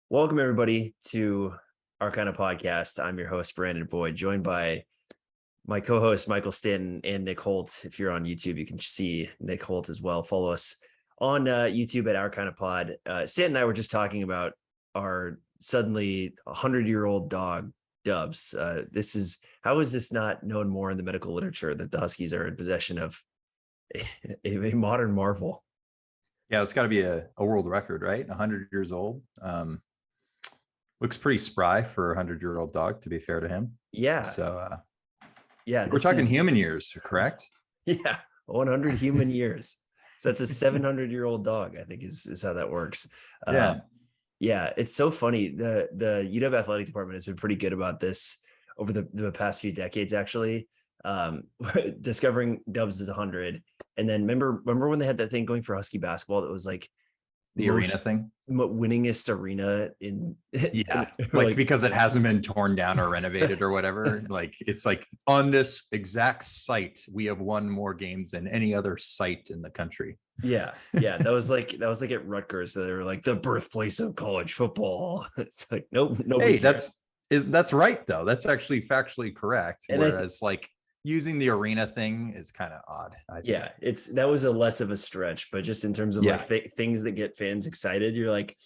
Welcome everybody to our kind of podcast. I'm your host, Brandon Boyd, joined by my co-host, Michael Stanton and Nick Holt. If you're on YouTube, you can see Nick Holt as well. Follow us on YouTube at Our Kind of Pod. Stanton and I were just talking about our suddenly 100-year-old dog, Dubs. How is this not known more in the medical literature that the Huskies are in possession of a modern marvel? Yeah, it's got to be a world record, right? 100 years old. Looks pretty spry for a 100-year-old dog, to be fair to him. Yeah. So, yeah, we're talking human years, correct? Yeah, 100 human years. So that's a 700-year-old dog, I think is how that works. Yeah, it's so funny. The UW athletic department has been pretty good about this over the past few decades, actually. Discovering Dubs is 100. And then remember when they had that thing going for Husky basketball that was like the arena thing, winningest arena in because it hasn't been torn down or renovated or whatever. Like it's like on this exact site we have won more games than any other site in the country. Yeah, that was like at Rutgers. So they were like the birthplace of college football. It's like nope. Hey, that's right though. That's actually factually correct. And whereas like using the arena thing is kind of odd. Yeah, that was a less of a stretch, but just in terms of like things that get fans excited, you're like,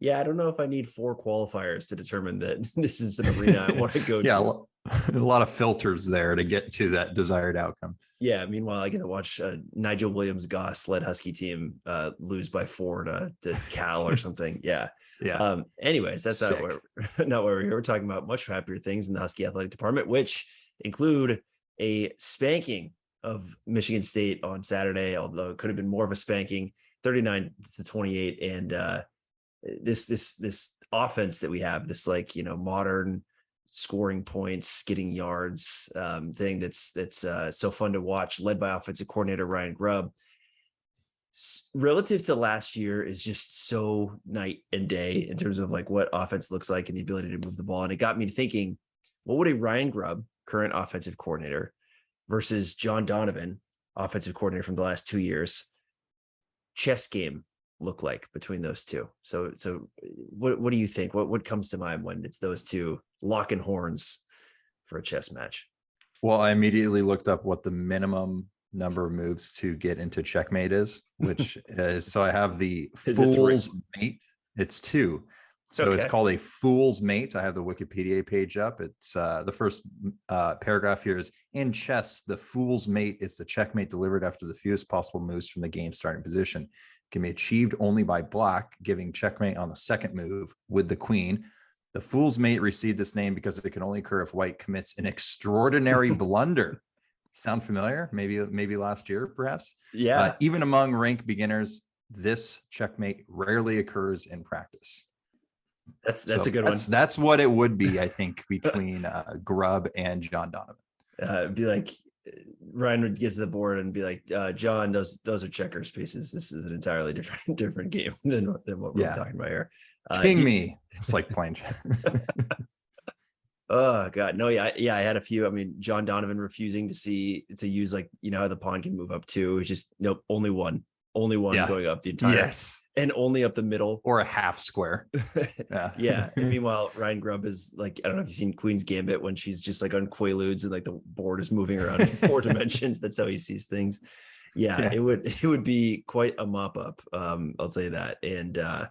yeah, I don't know if I need 4 qualifiers to determine that this is an arena I want to go to. A lot of filters there to get to that desired outcome. Yeah. Meanwhile, I get to watch Nigel Williams-Goss led Husky team lose by 4 to Cal or something. Yeah. Anyways, that's not where we're here. We're talking about much happier things in the Husky athletic department, which include a spanking of Michigan State on Saturday, although it could have been more of a spanking, 39-28. And this offense that we have, this modern scoring points, getting yards thing that's so fun to watch, led by offensive coordinator Ryan Grubb, relative to last year is just so night and day in terms of like what offense looks like and the ability to move the ball. And it got me thinking, what would a Ryan Grubb, current offensive coordinator, versus John Donovan, offensive coordinator from the last 2 years, chess game look like between those two? So what do you think? What comes to mind when it's those two locking horns for a chess match? Well, I immediately looked up what the minimum number of moves to get into checkmate is, which is, so I have the fool's mate. It's 2. So It's called a fool's mate. I have the Wikipedia page up. It's the first paragraph here is, in chess, the fool's mate is the checkmate delivered after the fewest possible moves from the game starting position. It can be achieved only by black giving checkmate on the second move with the queen. The fool's mate received this name because it can only occur if white commits an extraordinary blunder. Sound familiar? Maybe last year, perhaps. Yeah. Even among ranked beginners, this checkmate rarely occurs in practice. That's a good one. That's what it would be, I think, between Grubb and John Donovan. It'd be like Ryan would get to the board and be like, John, those are checkers pieces. This is an entirely different game than what we're talking about here. King me. It's like playing chess. Oh God, no, I had a few. I mean, John Donovan refusing to use like, how the pawn can move up too. It's just nope, only one going up the entire, and only up the middle or a half square. Yeah. And meanwhile, Ryan Grubb is like, I don't know if you've seen Queen's Gambit when she's just like on Quaaludes and like the board is moving around in 4 dimensions. That's how he sees things. It would be quite a mop up. I'll say that. And I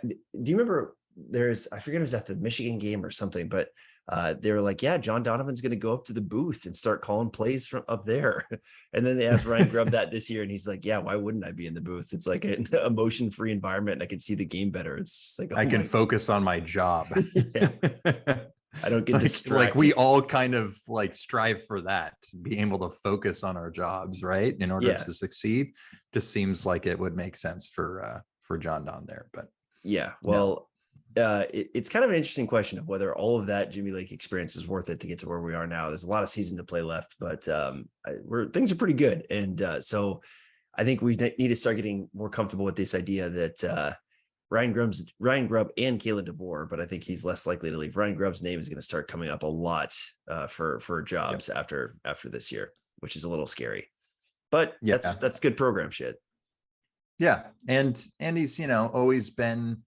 do you remember I forget if it was at the Michigan game or something, but they were like, John Donovan's going to go up to the booth and start calling plays from up there. And then they asked Ryan Grubb that this year, and he's like, why wouldn't I be in the booth? It's like an emotion-free environment, and I can see the game better. It's just like, I can focus on my job. I don't get distracted. Like we all kind of like strive for that, being able to focus on our jobs, right? In order to succeed. Just seems like it would make sense for John Don there, but it's kind of an interesting question of whether all of that Jimmy Lake experience is worth it to get to where we are now. There's a lot of season to play left, but things are pretty good. And so I think we need to start getting more comfortable with this idea that Ryan Grubb and Kalen DeBoer, but I think he's less likely to leave. Ryan Grubb's name is going to start coming up a lot for jobs after this year, which is a little scary, but that's good program shit. Yeah. And he's, always been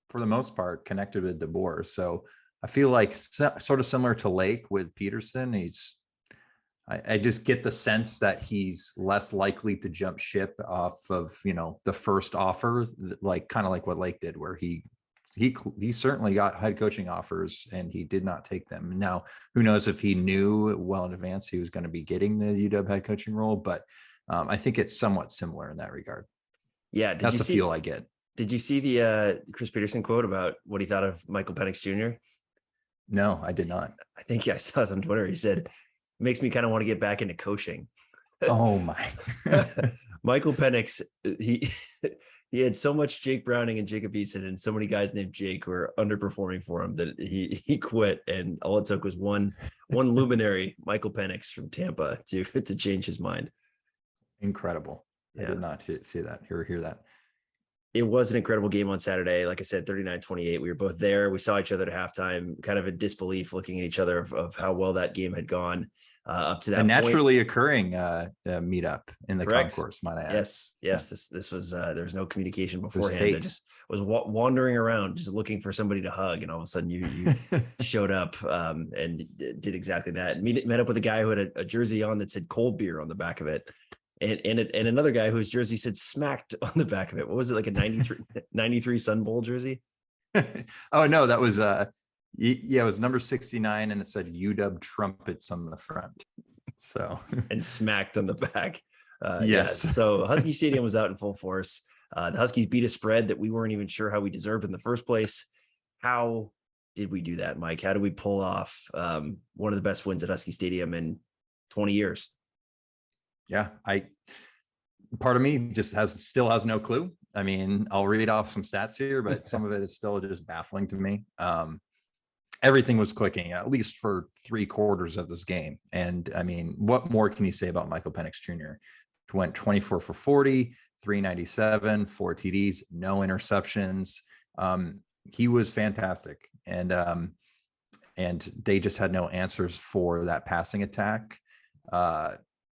for the most part, connected with DeBoer. So I feel like sort of similar to Lake with Peterson. I just get the sense that he's less likely to jump ship off of, the first offer, like kind of like what Lake did, where he certainly got head coaching offers and he did not take them. Now, who knows if he knew well in advance he was going to be getting the UW head coaching role, but I think it's somewhat similar in that regard. Yeah. That's the feel I get. Did you see the Chris Peterson quote about what he thought of Michael Penix Jr.? No, I did not. I think I saw it on Twitter. He said, makes me kind of want to get back into coaching. Oh my. Michael Penix, he had so much Jake Browning and Jacob Eason and so many guys named Jake who were underperforming for him that he quit. And all it took was one luminary, Michael Penix from Tampa, to change his mind. Incredible. Yeah. I did not see that, hear that. It was an incredible game on Saturday. Like I said, 39-28. We were both there. We saw each other at halftime, kind of in disbelief, looking at each other of how well that game had gone up to that point. Naturally occurring meetup in the concourse, might I add. Yes. Yeah. This was there was no communication beforehand. I just was wandering around, just looking for somebody to hug, and all of a sudden you showed up and did exactly that. Met up with a guy who had a jersey on that said cold beer on the back of it. And another guy whose jersey said smacked on the back of it. What was it, like a 93 Sun Bowl jersey? Oh no, that was it was number 69 and it said UW trumpets on the front. So and smacked on the back. Yes. Yeah. So Husky Stadium was out in full force. The Huskies beat a spread that we weren't even sure how we deserved in the first place. How did we do that, Mike? How did we pull off one of the best wins at Husky Stadium in 20 years? Yeah, part of me still has no clue. I mean, I'll read off some stats here, but some of it is still just baffling to me. Everything was clicking, at least for 3/4 of this game. And I mean, what more can you say about Michael Penix Jr.? Went 24 for 40, 397, 4 TDs, no interceptions. He was fantastic. And they just had no answers for that passing attack.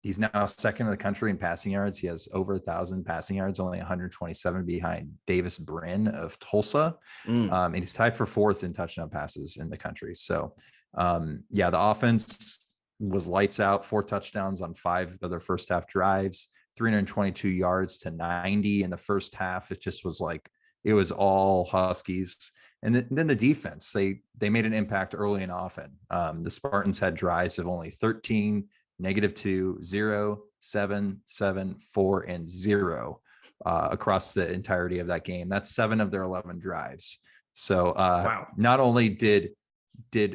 He's now second in the country in passing yards. He has over 1,000 passing yards, only 127 behind Davis Brin of Tulsa. And he's tied for 4th in touchdown passes in the country. So, the offense was lights out, 4 touchdowns on 5 of their first half drives, 322 yards to 90 in the first half. It just was like, it was all Huskies. And then the defense, they made an impact early and often. The Spartans had drives of only 13, -2, 0, 7, 7, 4, and 0 across the entirety of that game. That's 7 of their 11 drives. So wow. Not only did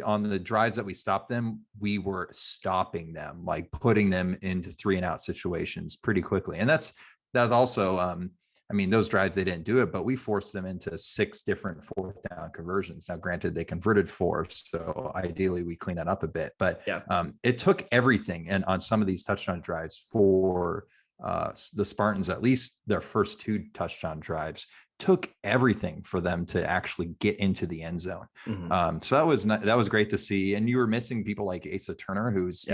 on the drives that we stopped them, we were stopping them, like putting them into 3-and-out situations pretty quickly. And that's also, those drives, they didn't do it, but we forced them into 6 different 4th down conversions. Now, granted, they converted 4, so ideally we clean that up a bit. But it took everything, and on some of these touchdown drives for the Spartans, at least their first 2 touchdown drives, took everything for them to actually get into the end zone. So that was great to see. And you were missing people like Asa Turner, who's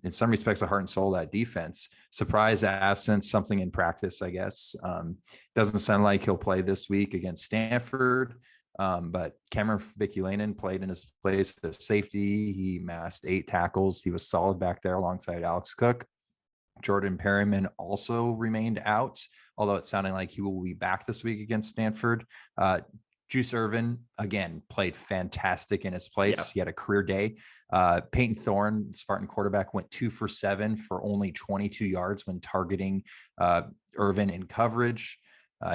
in some respects the heart and soul of that defense. Surprise absence, something in practice, I guess. Doesn't sound like he'll play this week against Stanford. But Cameron Bickulainen played in his place as safety. He massed 8 tackles. He was solid back there alongside Alex Cook. Jordan Perryman also remained out, although it's sounding like he will be back this week against Stanford. Juice Irvin, again, played fantastic in his place. Yeah. He had a career day. Peyton Thorne, Spartan quarterback, went 2 for 7 for only 22 yards when targeting Irvin in coverage.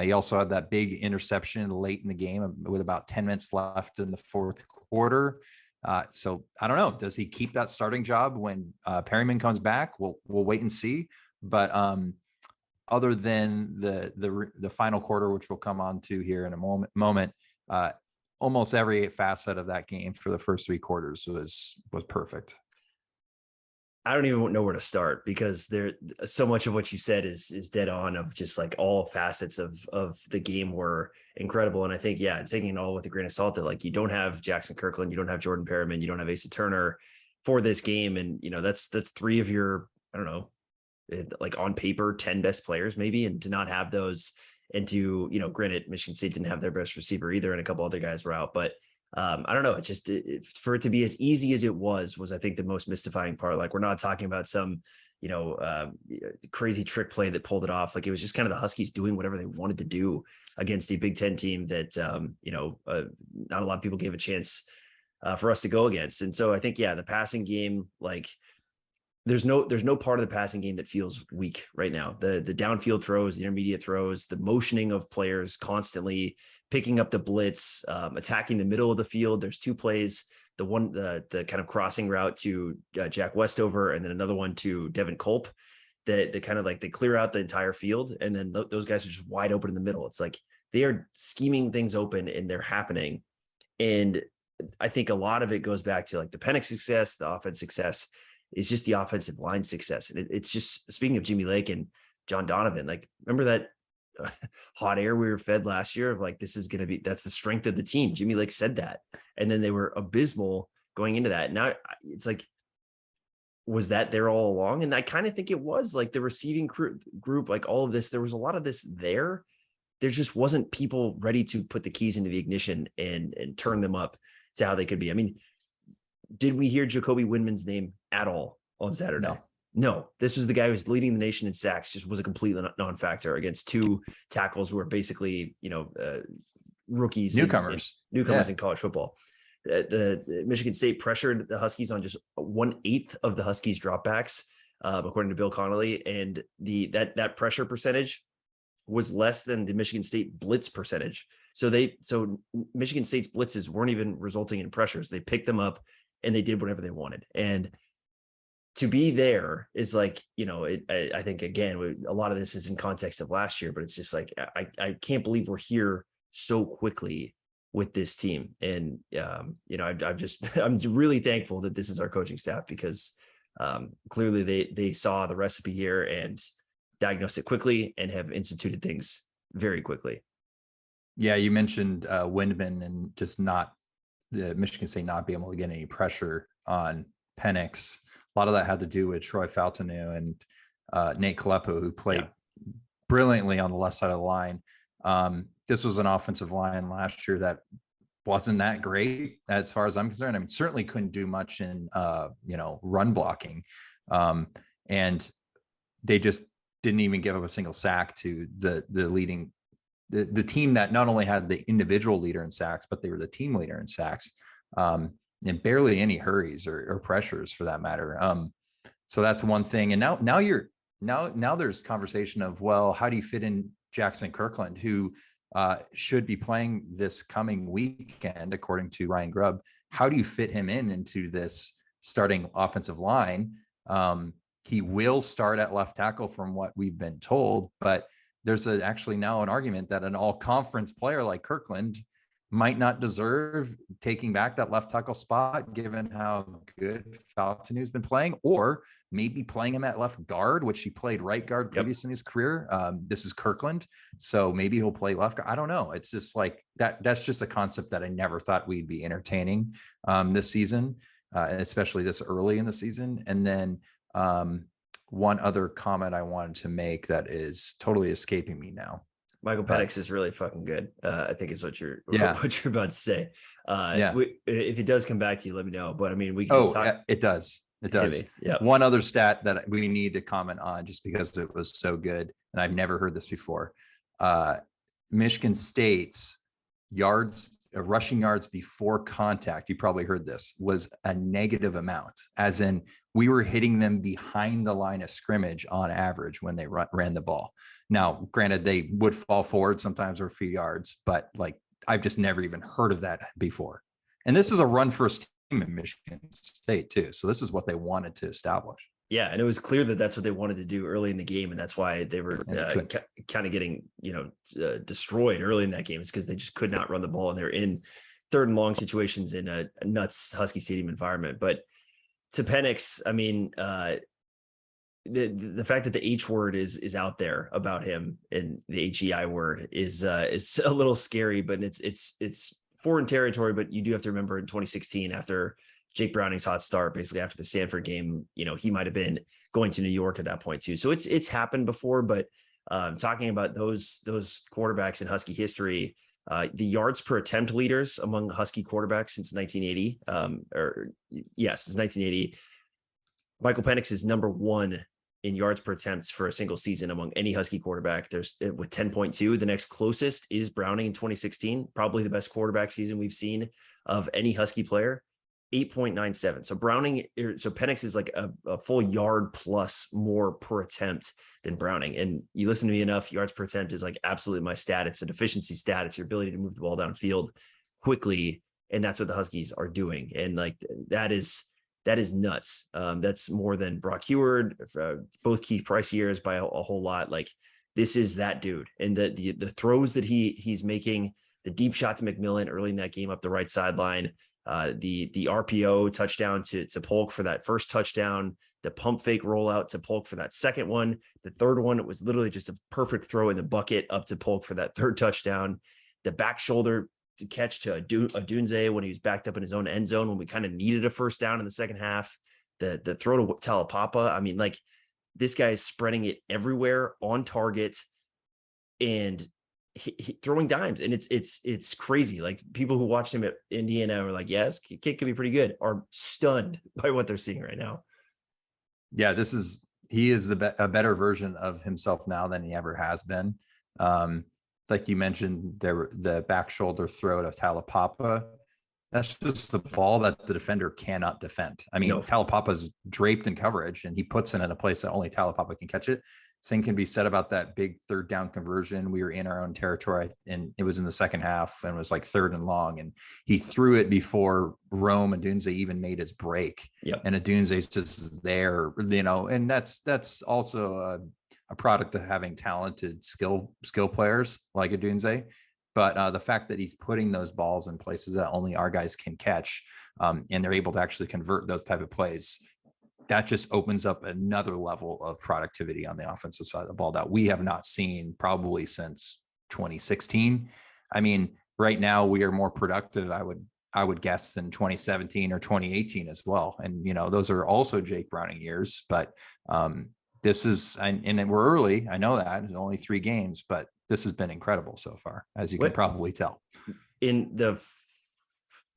He also had that big interception late in the game with about 10 minutes left in the 4th quarter. So I don't know. Does he keep that starting job when Perryman comes back? We'll wait and see. But other than the final quarter, which we'll come on to here in a moment, almost every facet of that game for the first 3 quarters was perfect. I don't even know where to start, because there so much of what you said is dead on, of just like all facets of the game were incredible. And I think, taking it all with a grain of salt, that like you don't have Jackson Kirkland, you don't have Jordan Perryman, you don't have Asa Turner for this game. And, that's 3 of your, I don't know, like on paper, 10 best players maybe. And to not have those and to, granted, Michigan State didn't have their best receiver either, and a couple other guys were out, but I don't know. It's just for it to be as easy as it was I think the most mystifying part. Like, we're not talking about some, crazy trick play that pulled it off. Like, it was just kind of the Huskies doing whatever they wanted to do against a Big Ten team that, not a lot of people gave a chance for us to go against. And so I think, the passing game, like, there's no part of the passing game that feels weak right now. The downfield throws, the intermediate throws, the motioning of players constantly, picking up the blitz, attacking the middle of the field. There's 2 plays, the kind of crossing route to Jack Westover, and then another one to Devin Culp, that kind of like they clear out the entire field, and then those guys are just wide open in the middle. It's like they are scheming things open and they're happening. And I think a lot of it goes back to like the Penix success, the offense success is just the offensive line success. And it's just, speaking of Jimmy Lake and John Donovan, like, remember that hot air we were fed last year of like, that's the strength of the team. Jimmy Lake said that, and then they were abysmal going into that. Now it's like, was that there all along? And I kind of think it was. Like, the receiving group, like all of this, there was a lot of this there. There just wasn't people ready to put the keys into the ignition and turn them up to how they could be. I mean, did we hear Jacoby Windman's name at all on Saturday? No, this was the guy who was leading the nation in sacks, just was a complete non-factor against 2 tackles who are basically, rookies, newcomers in college football. The Michigan State pressured the Huskies on just 1/8 of the Huskies dropbacks, according to Bill Connolly. And that pressure percentage was less than the Michigan State blitz percentage. So Michigan State's blitzes weren't even resulting in pressures. They picked them up and they did whatever they wanted. And to be there is like, I think, again, a lot of this is in context of last year, but it's just like, I can't believe we're here so quickly with this team. And, I'm really thankful that this is our coaching staff, because clearly they saw the recipe here and diagnosed it quickly and have instituted things very quickly. Yeah. You mentioned Windman and just not the Michigan State not being able to get any pressure on Penix. A lot of that had to do with Troy Faltanu and Nate Kalepo, who played brilliantly on the left side of the line. This was an offensive line last year that wasn't that great as far as I'm concerned. I mean, certainly couldn't do much in, run blocking. And they just didn't even give up a single sack to the team that not only had the individual leader in sacks, but they were the team leader in sacks. And barely any hurries or pressures for that matter. So that's one thing. And now there's conversation of, well, how do you fit in Jackson Kirkland, who should be playing this coming weekend, according to Ryan Grubb? How do you fit him into this starting offensive line? He will start at left tackle from what we've been told, but there's actually now an argument that an all-conference player like Kirkland might not deserve taking back that left tackle spot, given how good Faltanu's been playing, or maybe playing him at left guard, which he played right guard previously in his career. This is Kirkland, so maybe he'll play left guard. I don't know. It's just like that. That's just a concept that I never thought we'd be entertaining this season, especially this early in the season. And then one other comment I wanted to make that is totally escaping me now. Michael Penix is really fucking good. I think is what you're about to say. If it does come back to you, let me know. But I mean, we can just talk. It does. It does. Yeah. One other stat that we need to comment on, just because it was so good, and I've never heard this before. Michigan State's rushing yards before contact, you probably heard this, was a negative amount, as in we were hitting them behind the line of scrimmage on average when they ran the ball. Now, granted, they would fall forward sometimes or a few yards, but like, I've just never even heard of that before. And this is a run first team in Michigan State too. So this is what they wanted to establish. Yeah. And it was clear that that's what they wanted to do early in the game. And that's why they were kind of getting, destroyed early in that game. It's because they just could not run the ball, and they're in 3rd and long situations in a nuts Husky Stadium environment. But to Penix, I mean, the fact that the H word is out there about him, and the HEI word is a little scary, but it's foreign territory. But you do have to remember, in 2016, after Jake Browning's hot start, basically after the Stanford game, he might've been going to New York at that point too. So it's happened before, but Talking about those quarterbacks in Husky history, the yards per attempt leaders among Husky quarterbacks since 1980, since 1980. Michael Penix is number one in yards per attempts for a single season among any Husky quarterback. There's with 10.2. The next closest is Browning in 2016, probably the best quarterback season we've seen of any Husky player, 8.97. So Penix is like a full yard plus more per attempt than Browning. And you listen to me enough, yards per attempt is like absolutely my stat. It's an efficiency stat. It's your ability to move the ball downfield quickly. And that's what the Huskies are doing. And like, that is nuts. That's more than Brock Heward, both Keith Price years by a whole lot. Like, this is that dude. And the throws that he's making, the deep shot to McMillan early in that game up the right sideline, the RPO touchdown to Polk for that first touchdown, the pump fake rollout to Polk for that second one. The third one, it was literally just a perfect throw in the bucket up to Polk for that third touchdown. The back shoulder to catch to Adunze when he was backed up in his own end zone when we kind of needed a first down in the second half. The throw to Talapapa. I mean, like, this guy is spreading it everywhere on target and throwing dimes. And it's crazy. Like, people who watched him at Indiana were like, yes, kid could be pretty good, are stunned by what they're seeing right now. Yeah, he is a better version of himself now than he ever has been. Like you mentioned, the back shoulder throw to Talapapa. That's just a ball that the defender cannot defend. I mean, Talapapa's draped in coverage, and he puts it in a place that only Talapapa can catch it. Same can be said about that big third down conversion. We were in our own territory, and it was in the second half, and it was like 3rd and long, and he threw it before Rome Adunze even made his break. Yep. And Adunze's just there, and that's also a product of having talented skill players like Adunze. But the fact that he's putting those balls in places that only our guys can catch, and they're able to actually convert those type of plays, that just opens up another level of productivity on the offensive side of the ball that we have not seen probably since 2016. I mean, right now we are more productive, I would guess, than 2017 or 2018 as well. And, those are also Jake Browning years, but this is, and we're early. I know that it's only 3 games, but this has been incredible so far, as you can probably tell. In the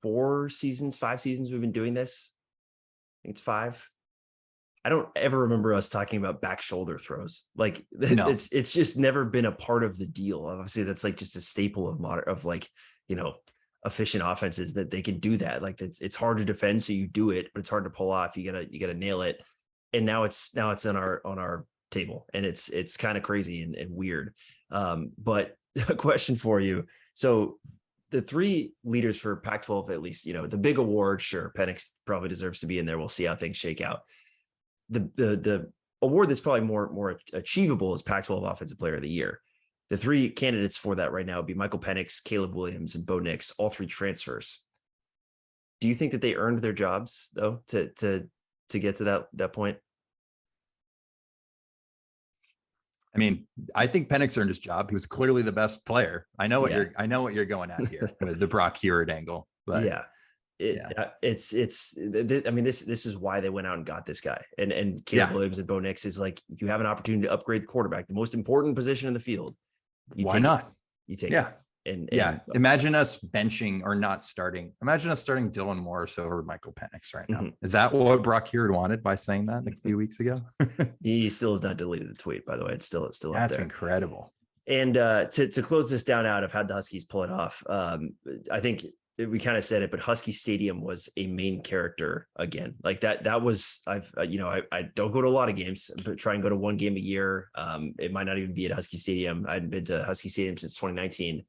5 seasons we've been doing this, I think it's 5. I don't ever remember us talking about back shoulder throws. Like, no. It's just never been a part of the deal. Obviously, that's like just a staple of efficient offenses, that they can do that. Like, it's hard to defend, so you do it, but it's hard to pull off. You gotta nail it. And now it's on our table, and it's kind of crazy and weird. But a question for you. So the 3 leaders for Pac-12, at least, the big award, sure, Penix probably deserves to be in there. We'll see how things shake out. The award that's probably more achievable is Pac-12 Offensive Player of the Year. The 3 candidates for that right now would be Michael Penix, Caleb Williams, and Bo Nix, all 3 transfers. Do you think that they earned their jobs, though, to get to that point? I mean, I think Penix earned his job. He was clearly the best player. I know what you're going at here with the Brock Heward angle, but this is why they went out and got this guy. And Caleb Williams and Bo Nix is like, you have an opportunity to upgrade the quarterback, the most important position in the field. Why not? You take it. And imagine us benching or not starting. Imagine us starting Dylan Morris over Michael Penix right now. Mm-hmm. Is that what Brock Heward wanted by saying that a few weeks ago? He still has not deleted the tweet, by the way. It's still up there. That's incredible. And to close this down out of how the Huskies pull it off, I think we kind of said it, but Husky Stadium was a main character again. Like that was, I don't go to a lot of games, but try and go to 1 game a year. It might not even be at Husky Stadium. I hadn't been to Husky Stadium since 2019.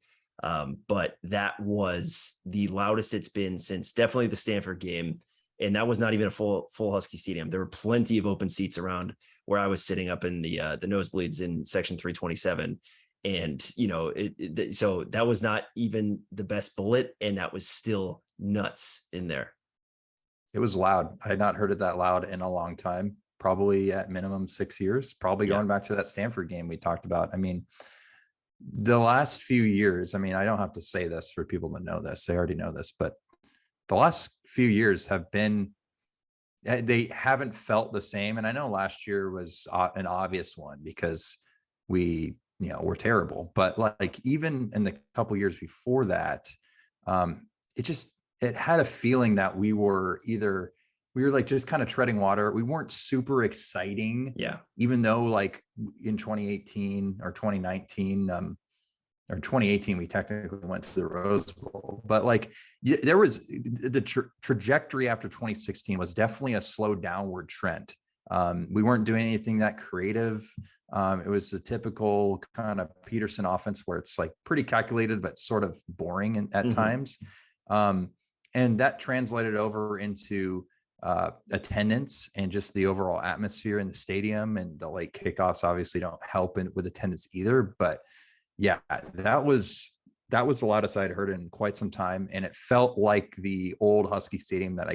But that was the loudest it's been since definitely the Stanford game. And that was not even a full Husky Stadium. There were plenty of open seats around where I was sitting up in the nosebleeds in section 327. And, so that was not even the best bullet. And that was still nuts in there. It was loud. I had not heard it that loud in a long time, probably at minimum 6 years, probably going back to that Stanford game we talked about. I mean, the last few years, I mean, I don't have to say this for people to know this. They already know this, but the last few years they haven't felt the same. And I know last year was an obvious one because we, were terrible. But like even in the couple years before that, it had a feeling that we were like just kind of treading water. We weren't super exciting. Yeah. Even though like in 2018 or 2019, or 2018, we technically went to the Rose Bowl, but like there was the trajectory after 2016 was definitely a slow downward trend. We weren't doing anything that creative. It was the typical kind of Peterson offense where it's like pretty calculated, but sort of boring at times. And that translated over into attendance and just the overall atmosphere in the stadium, and the late kickoffs obviously don't help with attendance either. But yeah, that was the loudest I'd heard in quite some time. And it felt like the old Husky Stadium that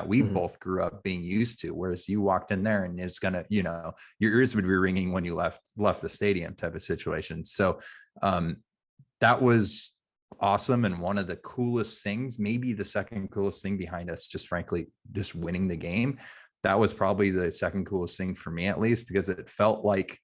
we both grew up being used to. Whereas you walked in there and it's gonna, your ears would be ringing when you left the stadium type of situation. So that was awesome. And one of the coolest things, maybe the second coolest thing behind us, just frankly, just winning the game. That was probably the second coolest thing for me, at least, because it felt like,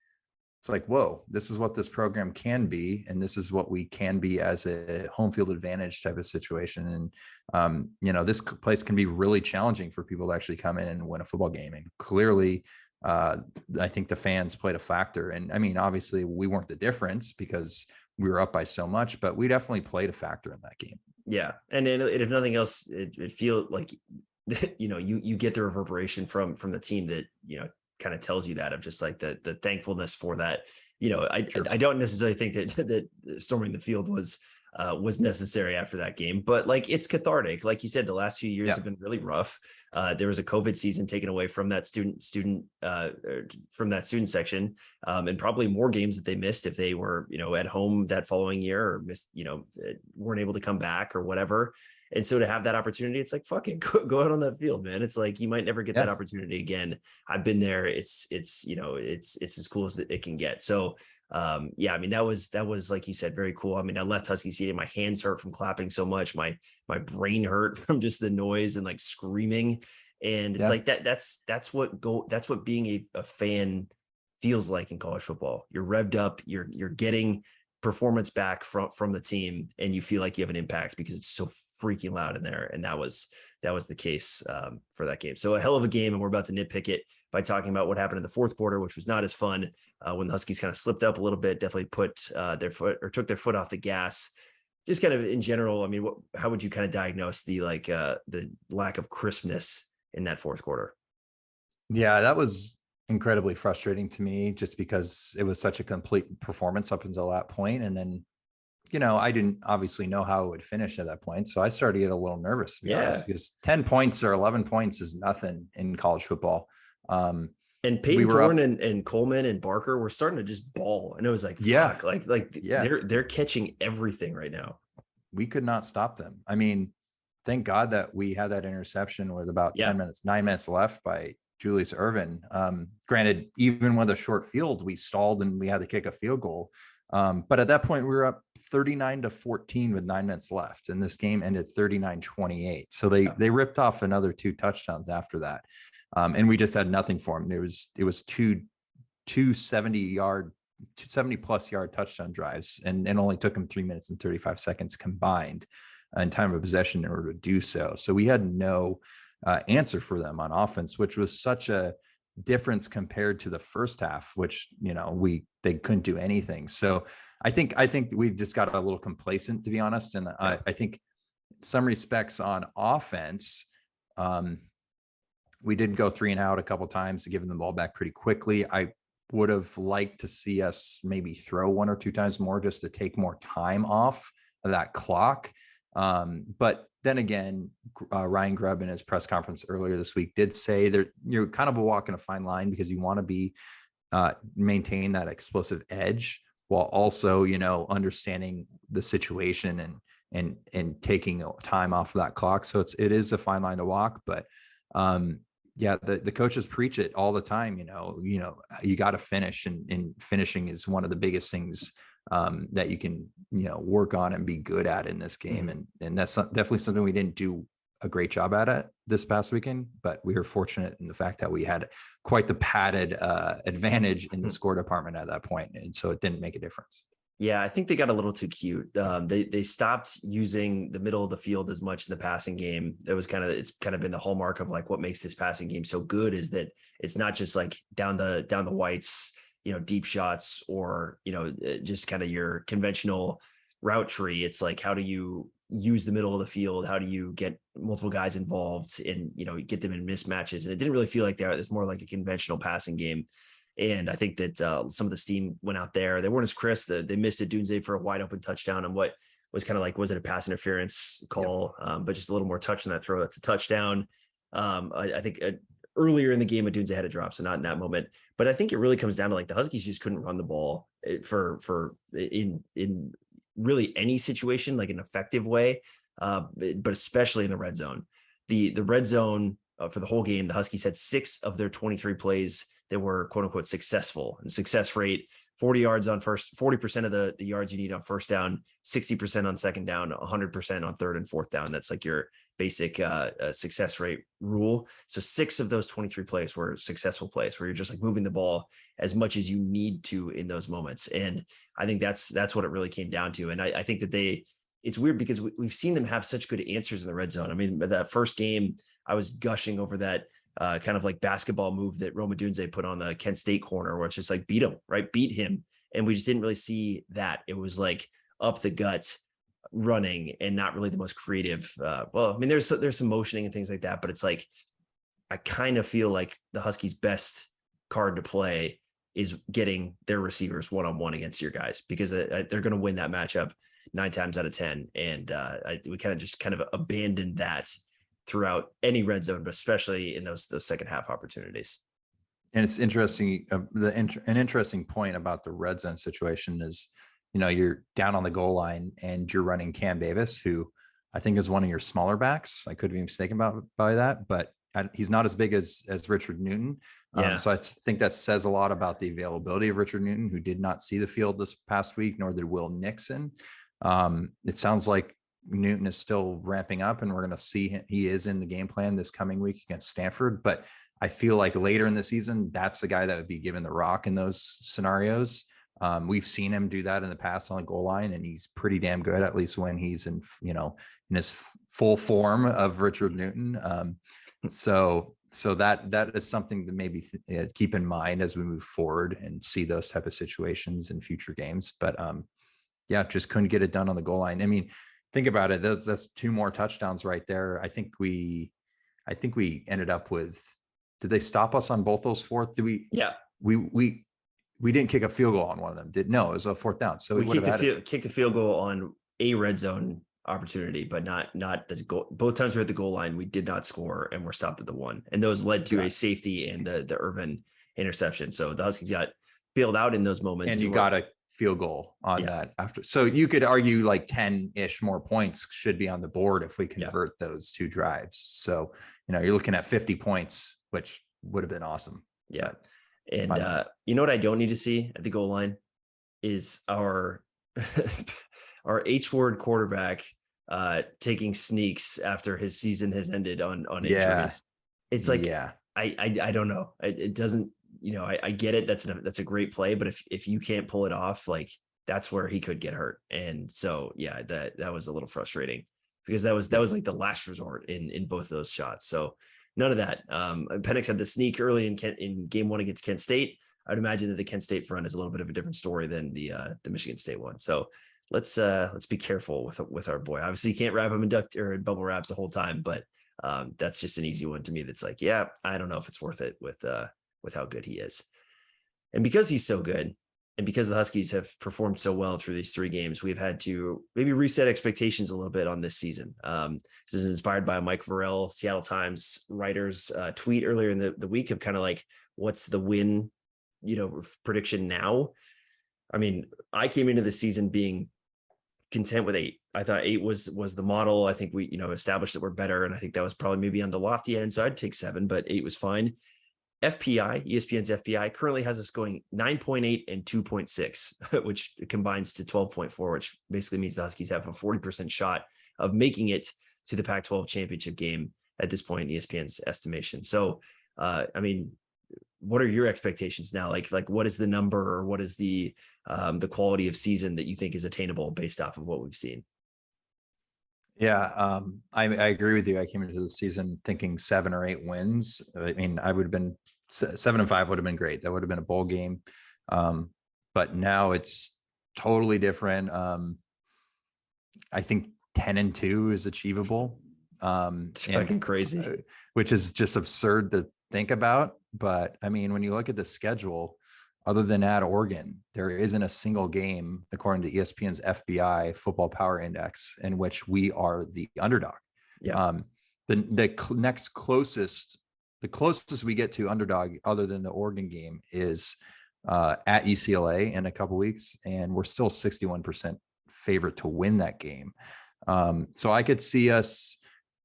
it's like, whoa, this is what this program can be. And this is what we can be as a home field advantage type of situation. And, this place can be really challenging for people to actually come in and win a football game. And clearly, I think the fans played a factor. And I mean, obviously we weren't the difference because we were up by so much, but we definitely played a factor in that game. Yeah. And if nothing else, it feels like, you get the reverberation from the team that, kind of tells you that, of just like the thankfulness for that. I don't necessarily think that storming the field was necessary after that game, but like it's cathartic. Like you said, the last few years have been really rough. There was a COVID season taken away from that student section, and probably more games that they missed if they were, at home that following year, or missed, weren't able to come back or whatever. And so to have that opportunity, it's like, fuck it, go out on that field, man. It's like, you might never get that opportunity again. I've been there. It's as cool as it can get. So I mean, that was, like you said, very cool. I mean, I left Husky Stadium, my hands hurt from clapping so much. My brain hurt from just the noise and like screaming. And it's like that's what being a fan feels like in college football. You're revved up, you're getting performance back from the team, and you feel like you have an impact because it's so freaking loud in there. And that was the case for that game. So a hell of a game, and we're about to nitpick it by talking about what happened in the fourth quarter, which was not as fun, when the Huskies kind of slipped up a little bit, definitely put took their foot off the gas. Just kind of in general, I mean, how would you kind of diagnose the lack of crispness in that fourth quarter? Yeah, that was incredibly frustrating to me, just because it was such a complete performance up until that point. And then, I didn't obviously know how it would finish at that point. So I started to get a little nervous, to be honest, because 10 points or 11 points is nothing in college football. And Peyton Thorne and Coleman and Barker were starting to just ball. And it was like, fuck, they're catching everything right now. We could not stop them. I mean, thank God that we had that interception with about 9 minutes left by Julius Irvin. Granted, even with a short field, we stalled and we had to kick a field goal. But at that point, we were up 39-14 with 9 minutes left, and this game ended 39-28. So they ripped off another 2 touchdowns after that, and we just had nothing for them. It was two 70-plus yard touchdown drives, and it only took them 3 minutes and 35 seconds combined in time of possession in order to do so. So we had no answer for them on offense, which was such a difference compared to the first half, which they couldn't do anything. So I think we just got a little complacent, to be honest. And I think in some respects on offense, we did go 3 and out a couple of times, giving the ball back pretty quickly. I would have liked to see us maybe throw 1 or 2 times more, just to take more time off of that clock. But then again, Ryan Grubb in his press conference earlier this week did say that you're kind of walking a fine line, because you want to maintain that explosive edge while also, understanding the situation and taking time off of that clock. So it is a fine line to walk, but the coaches preach it all the time. You got to finish, and finishing is one of the biggest things that you can work on and be good at in this game. And that's definitely something we didn't do a great job at it this past weekend, but we were fortunate in the fact that we had quite the padded advantage in the score department at that point, and so it didn't make a difference. Yeah, I think they got a little too cute. They stopped using the middle of the field as much in the passing game. It's kind of been the hallmark of like what makes this passing game so good is that it's not just like down the whites, deep shots or just kind of your conventional route tree. It's like, how do you use the middle of the field? How do you get multiple guys involved and get them in mismatches? And it didn't really feel like that. It's more like a conventional passing game. And I think that some of the steam went out there. They weren't as crisp. They missed a Dunze for a wide open touchdown on what was kind of like, was it a pass interference call? Yep. But just a little more touch on that throw. That's a touchdown. I think earlier in the game, a Dunze had a drop, so not in that moment. But I think it really comes down to like the Huskies just couldn't run the ball in really any situation, like an effective way, but especially in the red zone. The red zone for the whole game, the Huskies had 6 of their 23 plays that were quote unquote successful, and success rate 40 yards on 40% of the yards you need on first down, 60% on second down, 100% on third and fourth down. That's like your basic success rate rule. So 6 of those 23 plays were successful plays where you're just like moving the ball as much as you need to in those moments. And I think that's what it really came down to. And I think that it's weird because we've seen them have such good answers in the red zone. I mean, that first game, I was gushing over that kind of like basketball move that Rome Odunze put on the Kent State corner, where it's just like beat him. And we just didn't really see that. It was like up the gut running and not really the most creative. Well, I mean, there's some motioning and things like that, but it's like, I kind of feel like the Huskies' best card to play is getting their receivers one-on-one against your guys, because they're going to win that matchup 9 times out of 10. And we kind of abandoned that throughout any red zone, but especially in those second half opportunities. And it's interesting. An interesting point about the red zone situation is, you're down on the goal line and you're running Cam Davis, who I think is one of your smaller backs. I could be mistaken by that, but he's not as big as Richard Newton. Yeah. So I think that says a lot about the availability of Richard Newton, who did not see the field this past week, nor did Will Nixon. It sounds like Newton is still ramping up, and we're going to see him. He is in the game plan this coming week against Stanford, but I feel like later in the season, that's the guy that would be given the rock in those scenarios. We've seen him do that in the past on the goal line, and he's pretty damn good, at least when he's in his full form of Richard Newton. So that is something to maybe keep in mind as we move forward and see those type of situations in future games. But just couldn't get it done on the goal line. I mean, think about it. That's 2 more touchdowns right there. I think we ended up with. Did they stop us on both those 4th? Did we? Yeah. We didn't kick a field goal on one of them. No, it was a 4th down. So we kicked the field goal on a red zone opportunity, but not the goal. Both times we were at the goal line, we did not score, and we're stopped at the 1. And those led to a safety and the Irvin interception. So the Huskies got bailed out in those moments. And you got a field goal on that after. So you could argue like 10-ish more points should be on the board if we convert those 2 drives. So, you're looking at 50 points, which would have been awesome. Yeah. And you know what I don't need to see at the goal line is our H-word quarterback taking sneaks after his season has ended on injuries. It's like, I don't know. It doesn't, I get it. That's a great play, but if you can't pull it off, like that's where he could get hurt. And so, that was a little frustrating because that was like the last resort in both those shots. So none of that. Penix had the sneak early in game 1 against Kent State. I'd imagine that the Kent State front is a little bit of a different story than the Michigan State one. So let's be careful with our boy. Obviously, you can't wrap him in duct or in bubble wrap the whole time, but that's just an easy one to me. That's like, I don't know if it's worth it with how good he is. And because he's so good, and because the Huskies have performed so well through these 3 games, we've had to maybe reset expectations a little bit on this season. This is inspired by Mike Varell, Seattle Times writer's tweet earlier in the week of kind of like, what's the win, prediction now? I mean, I came into the season being content with 8. I thought 8 was the model. I think we, established that we're better. And I think that was probably maybe on the lofty end. So I'd take 7, but 8 was fine. FPI, ESPN's FPI currently has us going 9.8 and 2.6, which combines to 12.4, which basically means the Huskies have a 40% shot of making it to the Pac-12 championship game at this point in ESPN's estimation. So, I mean, what are your expectations now? Like what is the number, or what is the quality of season that you think is attainable based off of what we've seen? Yeah, I agree with you. I came into the season thinking 7 or 8 wins. I mean, I would have been 7-5 would have been great. That would have been a bowl game. But now it's totally different. I think 10-2 is achievable. It's fucking crazy, which is just absurd to think about. But I mean, when you look at the schedule, other than at Oregon, there isn't a single game, according to ESPN's FBI Football Power Index, in which we are the underdog. Yeah. The closest we get to underdog, other than the Oregon game, is at UCLA in a couple weeks, and we're still 61% favorite to win that game. So I could see us.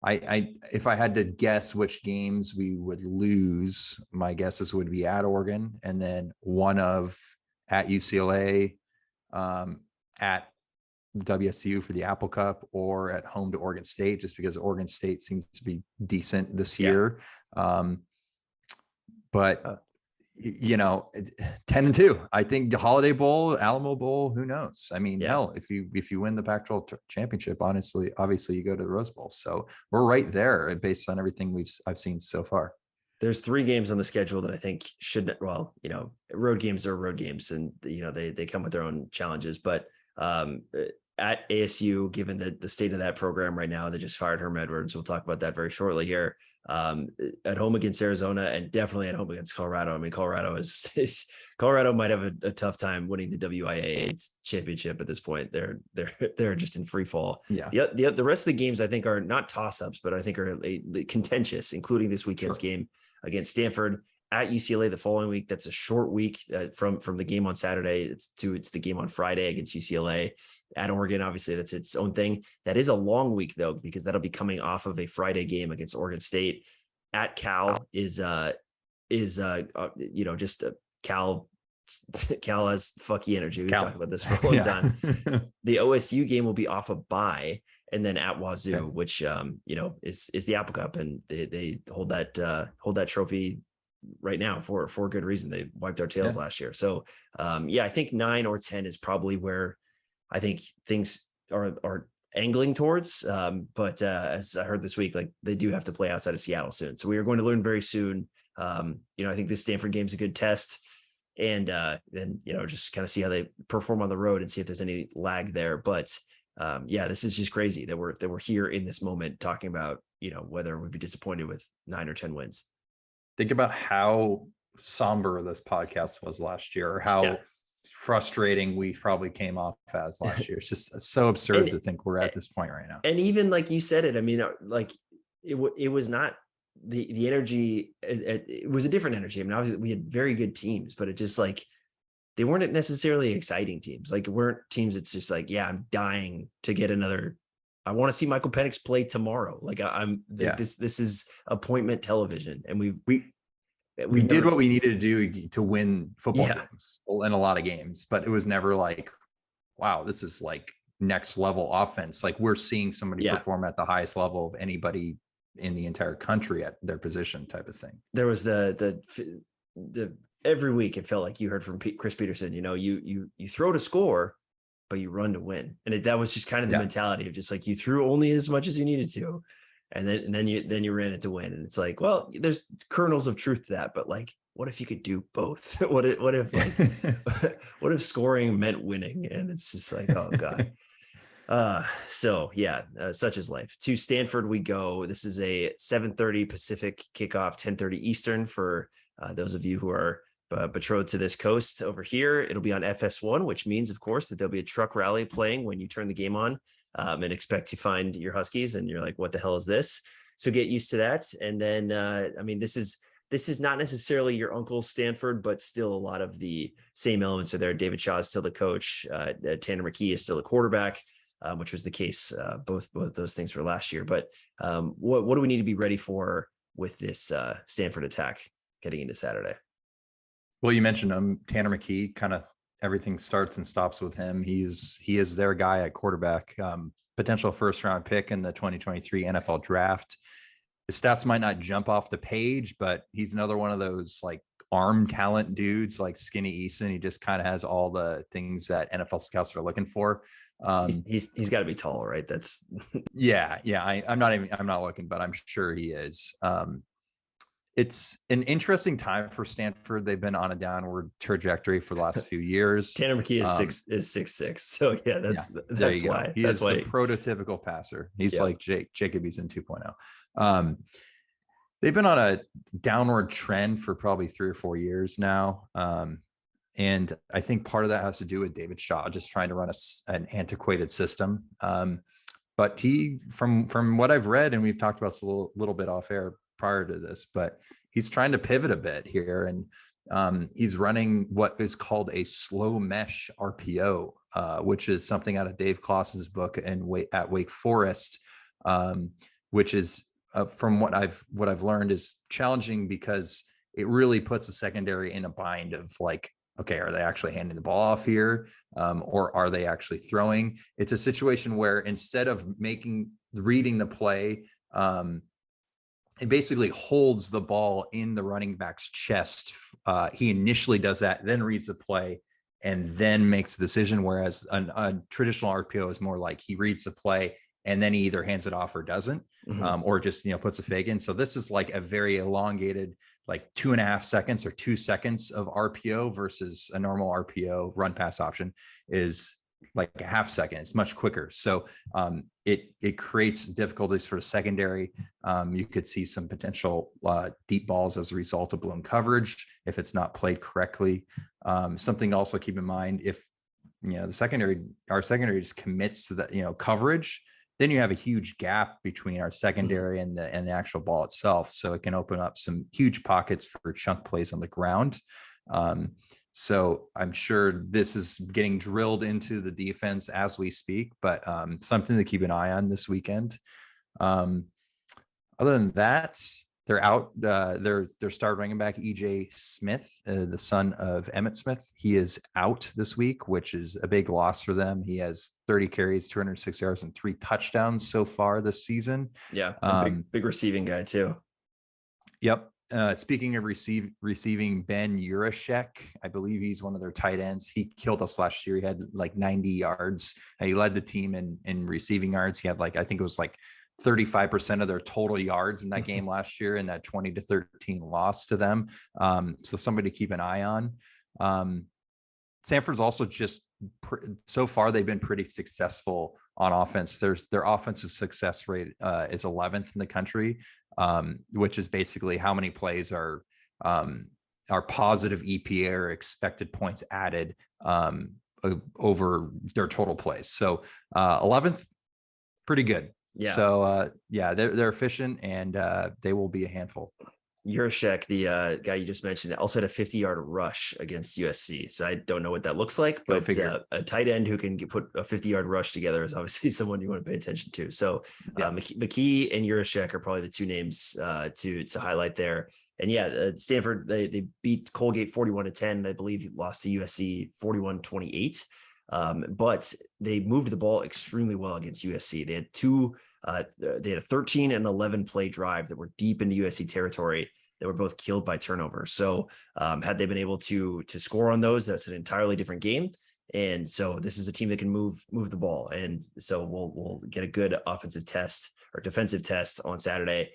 If I had to guess which games we would lose, my guesses would be at Oregon, and then one of at UCLA, at WSU for the Apple Cup, or at home to Oregon State, just because Oregon State seems to be decent this year. But you know, 10-2, I think the Holiday Bowl, Alamo Bowl, who knows? I mean, hell, if you win the Pac-12 championship, obviously you go to the Rose Bowl. So we're right there based on everything I've seen so far. There's 3 games on the schedule that I think should, well, you know, road games are road games, and you know they come with their own challenges. But at ASU, given the state of that program right now, they just fired Herm Edwards. We'll talk about that very shortly here. At home against Arizona, and definitely at home against Colorado. I mean, Colorado might have a tough time winning the WIAA championship at this point. They're just in free fall. Yeah. The rest of the games I think are not toss-ups, but I think are contentious, including this weekend's game against Stanford. At UCLA the following week. That's a short week from the game on Saturday. It's the game on Friday against UCLA. At Oregon, obviously that's its own thing. That is a long week though, because that'll be coming off of a Friday game against Oregon State. At Cal is Cal has fucky energy. We've talked about this for a long time. The OSU game will be off a bye, and then at Wazoo, which is the Apple Cup, and they hold that trophy right now for good reason. They wiped our tails last year. So I think 9 or 10 is probably where I think things are angling towards. But as I heard this week, like they do have to play outside of Seattle soon. So we are going to learn very soon. I think this Stanford game is a good test, and then, just kind of see how they perform on the road and see if there's any lag there. But this is just crazy that we're here in this moment talking about, whether we'd be disappointed with 9 or 10 wins. Think about how somber this podcast was last year, or how frustrating we probably came off as last year. It's just so absurd to think we're at this point right now. And even like you said it, I mean, like it was not the energy. It was a different energy. I mean, obviously we had very good teams, but it just like, they weren't necessarily exciting teams. Like, weren't teams that's just like, I'm dying to get another. I want to see Michael Penix play tomorrow. Like this is appointment television, and we did what we needed to do to win football games and a lot of games, but it was never like, wow, this is like next level offense. Like, we're seeing somebody perform at the highest level of anybody in the entire country at their position type of thing. There was the every week it felt like you heard from Chris Peterson, you throw to score, but you run to win. And that was just kind of the mentality of just like, you threw only as much as you needed to. And then you ran it to win. And it's like, well, there's kernels of truth to that, but like, what if you could do both? what if scoring meant winning? And it's just like, oh God. Such is life. To Stanford we go. This is a 7:30 Pacific kickoff, 10:30 Eastern for those of you who are betrothed to this coast over here. It'll be on FS1, which means, of course, that there'll be a truck rally playing when you turn the game on, and expect to find your Huskies, and you're like, what the hell is this? So get used to that. And then, this is not necessarily your uncle's Stanford, but still a lot of the same elements are there. David Shaw is still the coach. Tanner McKee is still a quarterback, which was the case both those things for last year. But what do we need to be ready for with this Stanford attack getting into Saturday? Well, you mentioned Tanner McKee kind of everything starts and stops with him. He is their guy at quarterback. Potential first round pick in the 2023 NFL draft. The stats might not jump off the page, but he's another one of those like arm talent dudes like Skinny Eason. He just kind of has all the things that NFL scouts are looking for. He's got to be tall, right? That's yeah. I'm not looking, but I'm sure he is. It's an interesting time for Stanford. They've been on a downward trajectory for the last few years. Tanner McKee is 6'6". So yeah, that's why. He is the prototypical passer. He's like Jacob Eason 2.0. They've been on a downward trend for probably 3 or 4 years now. And I think part of that has to do with David Shaw just trying to run an antiquated system. But he, from what I've read, and we've talked about this a little bit off air prior to this, but he's trying to pivot a bit here. And he's running what is called a slow mesh RPO, which is something out of Dave Kloss's book at Wake Forest, which is from what I've learned is challenging because it really puts the secondary in a bind of like, okay, are they actually handing the ball off here? Or are they actually throwing? It's a situation where instead of reading the play, it basically holds the ball in the running back's chest. He initially does that, then reads the play, and then makes the decision. Whereas a traditional RPO is more like he reads the play and then he either hands it off or doesn't, or just puts a fake in. So this is like a very elongated, like 2.5 seconds or 2 seconds of RPO versus a normal RPO run pass option is like a half second. It's much quicker. So it creates difficulties for the secondary. You could see some potential deep balls as a result of blown coverage if it's not played correctly. Something to also keep in mind, if our secondary just commits to the coverage, then you have a huge gap between our secondary and the actual ball itself. So it can open up some huge pockets for chunk plays on the ground. So I'm sure this is getting drilled into the defense as we speak, but something to keep an eye on this weekend. Other than that, they're out. Their star running back, EJ Smith, the son of Emmitt Smith, he is out this week, which is a big loss for them. He has 30 carries, 206 yards, and 3 touchdowns so far this season. Yeah, big receiving guy too. Yep. Speaking of receiving, Ben Urashek, I believe he's one of their tight ends. He killed us last year. He had like 90 yards. He led the team in receiving yards. He had I think it was 35% of their total yards in that game last year in that 20-13 loss to them. So somebody to keep an eye on. Stanford's also just so far they've been pretty successful on offense. Their offensive success rate is 11th in the country, which is basically how many plays are positive EPA or expected points added over their total plays. So 11th, pretty good. Yeah. So they're efficient and they will be a handful. Urashek, the guy you just mentioned, also had a 50-yard rush against USC. So I don't know what that looks like, but a tight end who can put a 50-yard rush together is obviously someone you want to pay attention to. So McKee and Urashek are probably the two names to highlight there. And Stanford, they beat Colgate 41-10. I believe lost to USC 41-28. But they moved the ball extremely well against USC. They had a 13 and 11 play drive that were deep into USC territory that were both killed by turnovers. So had they been able to score on those, that's an entirely different game. And so this is a team that can move the ball. And so we'll get a good offensive test or defensive test on Saturday.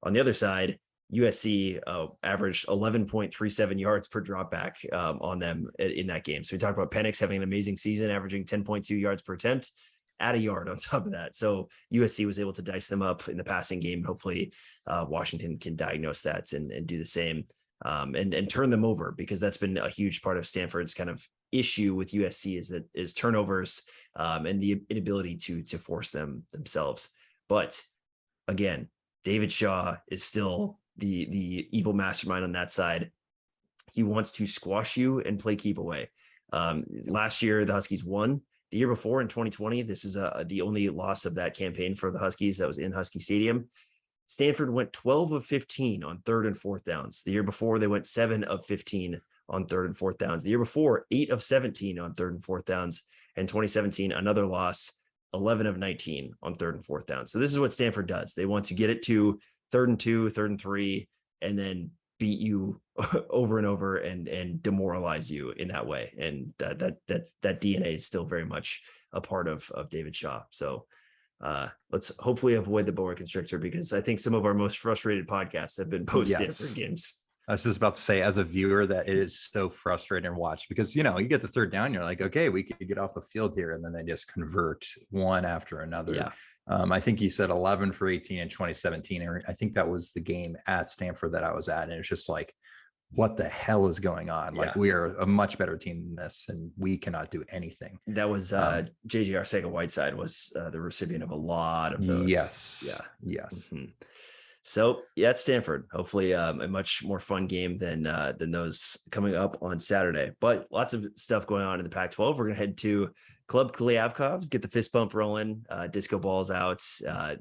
On the other side, USC averaged 11.37 yards per dropback on them in that game. So we talked about Penix having an amazing season, averaging 10.2 yards per attempt, add a yard on top of that. So USC was able to dice them up in the passing game. Hopefully Washington can diagnose that and do the same and turn them over, because that's been a huge part of Stanford's kind of issue with USC is turnovers and the inability to force them themselves. But again, David Shaw is still the evil mastermind on that side. He wants to squash you and play keep away. Last year, the Huskies won. The year before, in 2020, this is the only loss of that campaign for the Huskies that was in Husky Stadium. Stanford went 12 of 15 on 3rd and 4th downs. The year before, they went 7 of 15 on 3rd and 4th downs. The year before, 8 of 17 on 3rd and 4th downs. And 2017, another loss, 11 of 19 on 3rd and 4th downs. So this is what Stanford does. They want to get it to 3rd and 2, 3rd and 3, and then beat you over and over and demoralize you in that way. And that DNA is still very much a part of David Shaw. So let's hopefully avoid the boa constrictor, because I think some of our most frustrated podcasts have been post Stanford games. I was just about to say, as a viewer, that it is so frustrating to watch, because, you get the 3rd down, you're like, okay, we could get off the field here. And then they just convert one after another. Yeah. I think you said 11 for 18 in 2017. And I think that was the game at Stanford that I was at. And it's just like, what the hell is going on? Like, we are a much better team than this, and we cannot do anything. That was JJ Arcega-Whiteside was the recipient of a lot of those. Yes. Yeah. Yes. Mm-hmm. So at Stanford, hopefully a much more fun game than those coming up on Saturday. But lots of stuff going on in the Pac-12. We're gonna head to Klub Kliavkoff, get the fist bump rolling, disco balls out, strobe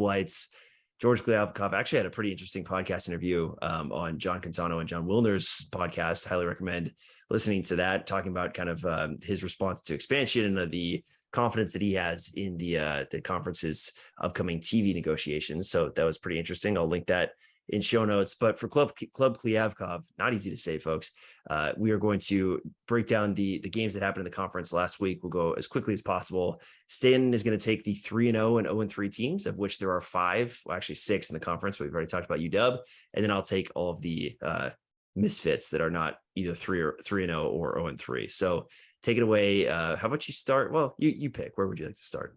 lights. George Kliavkoff actually had a pretty interesting podcast interview on John Canzano and John Wilner's podcast. Highly recommend listening to that, talking about kind of his response to expansion and the confidence that he has in the conference's upcoming TV negotiations. So that was pretty interesting. I'll link that in show notes. But for Klub Kliavkoff, not easy to say, folks. We are going to break down the games that happened in the conference last week. We'll go as quickly as possible. Stan is going to take the 3-0 and 0-3 teams, of which there are 5, well, actually 6 in the conference. But we've already talked about UW, and then I'll take all of the misfits that are not either 3-0 or 0-3. So take it away. How about you start? Well, you pick. Where would you like to start?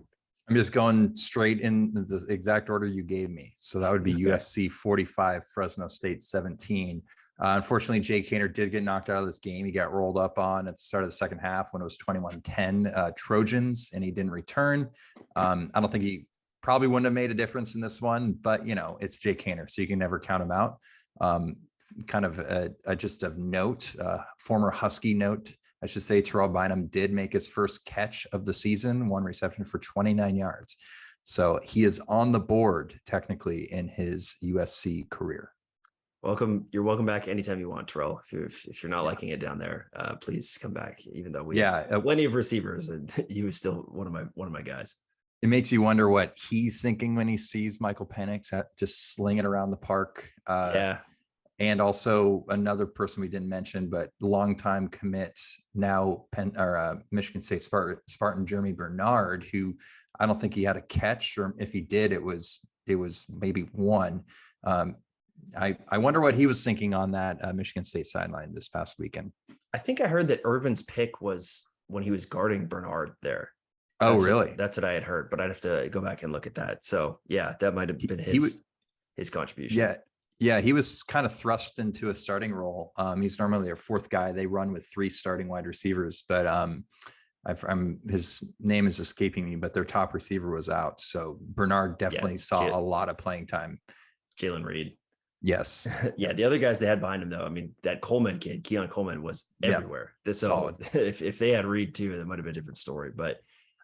I'm just going straight in the exact order you gave me. So that would be USC 45, Fresno State 17. Unfortunately, Jake Haener did get knocked out of this game. He got rolled up on at the start of the second half when it was 21-10 Trojans, and he didn't return. I don't think he probably wouldn't have made a difference in this one, but it's Jake Haener, so you can never count him out. Kind of just of note, former Husky note, I should say, Terrell Bynum did make his first catch of the season, 1 reception for 29 yards. So he is on the board technically in his USC career. You're welcome back anytime you want, Terrell. If you're not liking it down there, please come back. Even though we have plenty of receivers, and he was still one of my guys. It makes you wonder what he's thinking when he sees Michael Penix just slinging around the park. And also another person we didn't mention, but longtime commit, now Michigan State Spartan Jeremy Bernard, who I don't think he had a catch, or if he did, it was maybe one. I wonder what he was thinking on that Michigan State sideline this past weekend. I think I heard that Irvin's pick was when he was guarding Bernard there. Really? That's what I had heard, but I'd have to go back and look at that. So yeah, that might have been his contribution. Yeah, he was kind of thrust into a starting role. He's normally their 4th guy. They run with 3 starting wide receivers, but his name is escaping me, but their top receiver was out. So Bernard definitely saw a lot of playing time. Jalen Reed. Yes. Yeah. The other guys they had behind him, though, I mean, that Coleman kid, Keon Coleman, was everywhere. So solid. If they had Reed too, that might have been a different story. But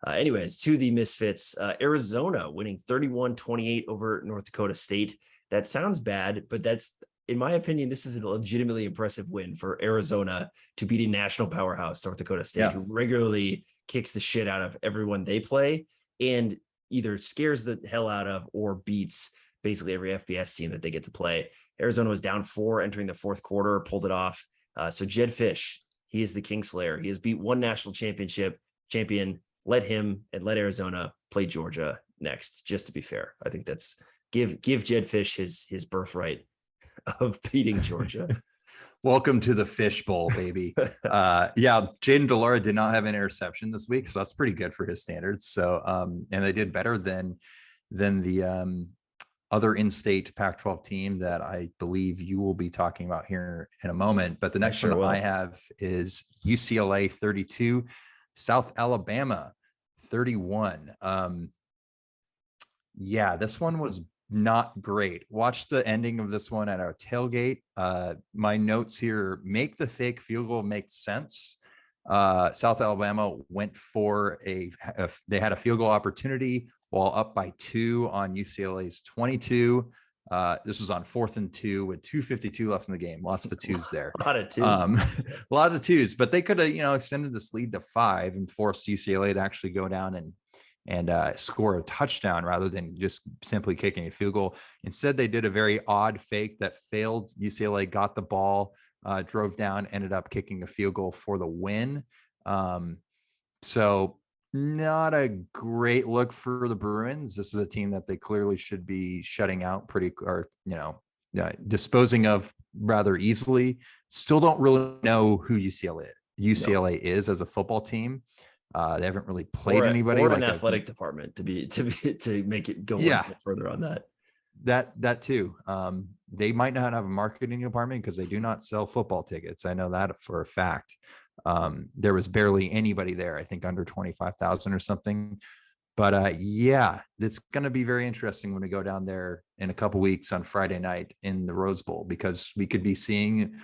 anyways, to the misfits, Arizona winning 31-28 over North Dakota State. That sounds bad, but that's, in my opinion, this is a legitimately impressive win for Arizona to beat a national powerhouse, North Dakota State, who regularly kicks the shit out of everyone they play and either scares the hell out of or beats basically every FBS team that they get to play. Arizona was down 4 entering the 4th quarter, pulled it off. So Jed Fish, he is the Kingslayer. He has beat one national champion. Let him and let Arizona play Georgia next, just to be fair. I think that's give Jed Fish his birthright of beating Georgia. Welcome to the Fish Bowl, baby. Jaden Delora did not have an interception this week, so that's pretty good for his standards. So and they did better than the other in-state Pac-12 team that I believe you will be talking about here in a moment. But the next one I have is UCLA 32, South Alabama 31. This one was not great. Watch the ending of this one at our tailgate. My notes here: make the fake field goal make sense. South Alabama went for they had a field goal opportunity while up by 2 on UCLA's 22. This was on 4th and 2 with 2:52 left in the game. Lots of twos there. A lot of twos. A lot of twos, but they could have, extended this lead to 5 and forced UCLA to actually go down and score a touchdown rather than just simply kicking a field goal. Instead, they did a very odd fake that failed. UCLA got the ball, drove down, ended up kicking a field goal for the win. So not a great look for the Bruins. This is a team that they clearly should be shutting out disposing of rather easily. Still don't really know who UCLA is as a football team. They haven't really played anybody or an athletic department to make it go one step further on that. That too. They might not have a marketing department because they do not sell football tickets. I know that for a fact. There was barely anybody there, I think under 25,000 or something. But it's going to be very interesting when we go down there in a couple weeks on Friday night in the Rose Bowl, because we could be seeing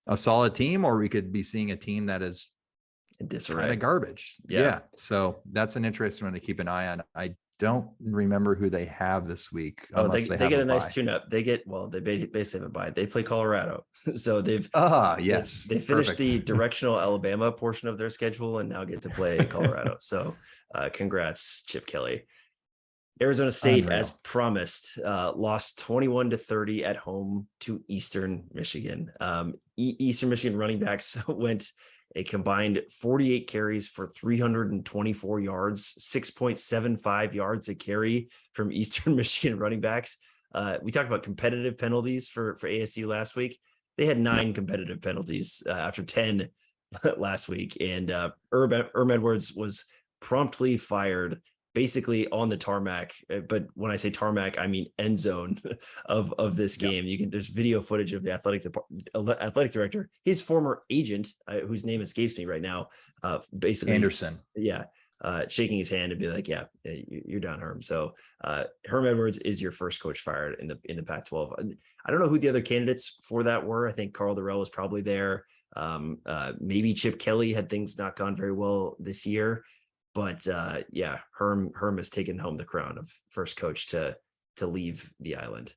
a solid team or we could be seeing a team that is kind of garbage. Yeah. So that's an interesting one to keep an eye on. I don't remember who they have this week. They get a nice tune-up. They basically have a bye. They play Colorado, so they finished the directional Alabama portion of their schedule and now get to play Colorado. So, congrats, Chip Kelly. Arizona State, as promised, lost 21-30 at home to Eastern Michigan. Eastern Michigan running backs went a combined 48 carries for 324 yards, 6.75 yards a carry from Eastern Michigan running backs. We talked about competitive penalties for ASU last week. They had 9 competitive penalties after 10 last week. And Herm Edwards was promptly fired basically on the tarmac. But when I say tarmac, I mean end zone of this game. There's video footage of the athletic director, his former agent, whose name escapes me right now, basically Anderson. Shaking his hand and be like, you're done, Herm. So Herm Edwards is your first coach fired in the Pac-12. I don't know who the other candidates for that were. I think Carl Durrell was probably there. Maybe Chip Kelly had things not gone very well this year. But Herm has taken home the crown of first coach to leave the island.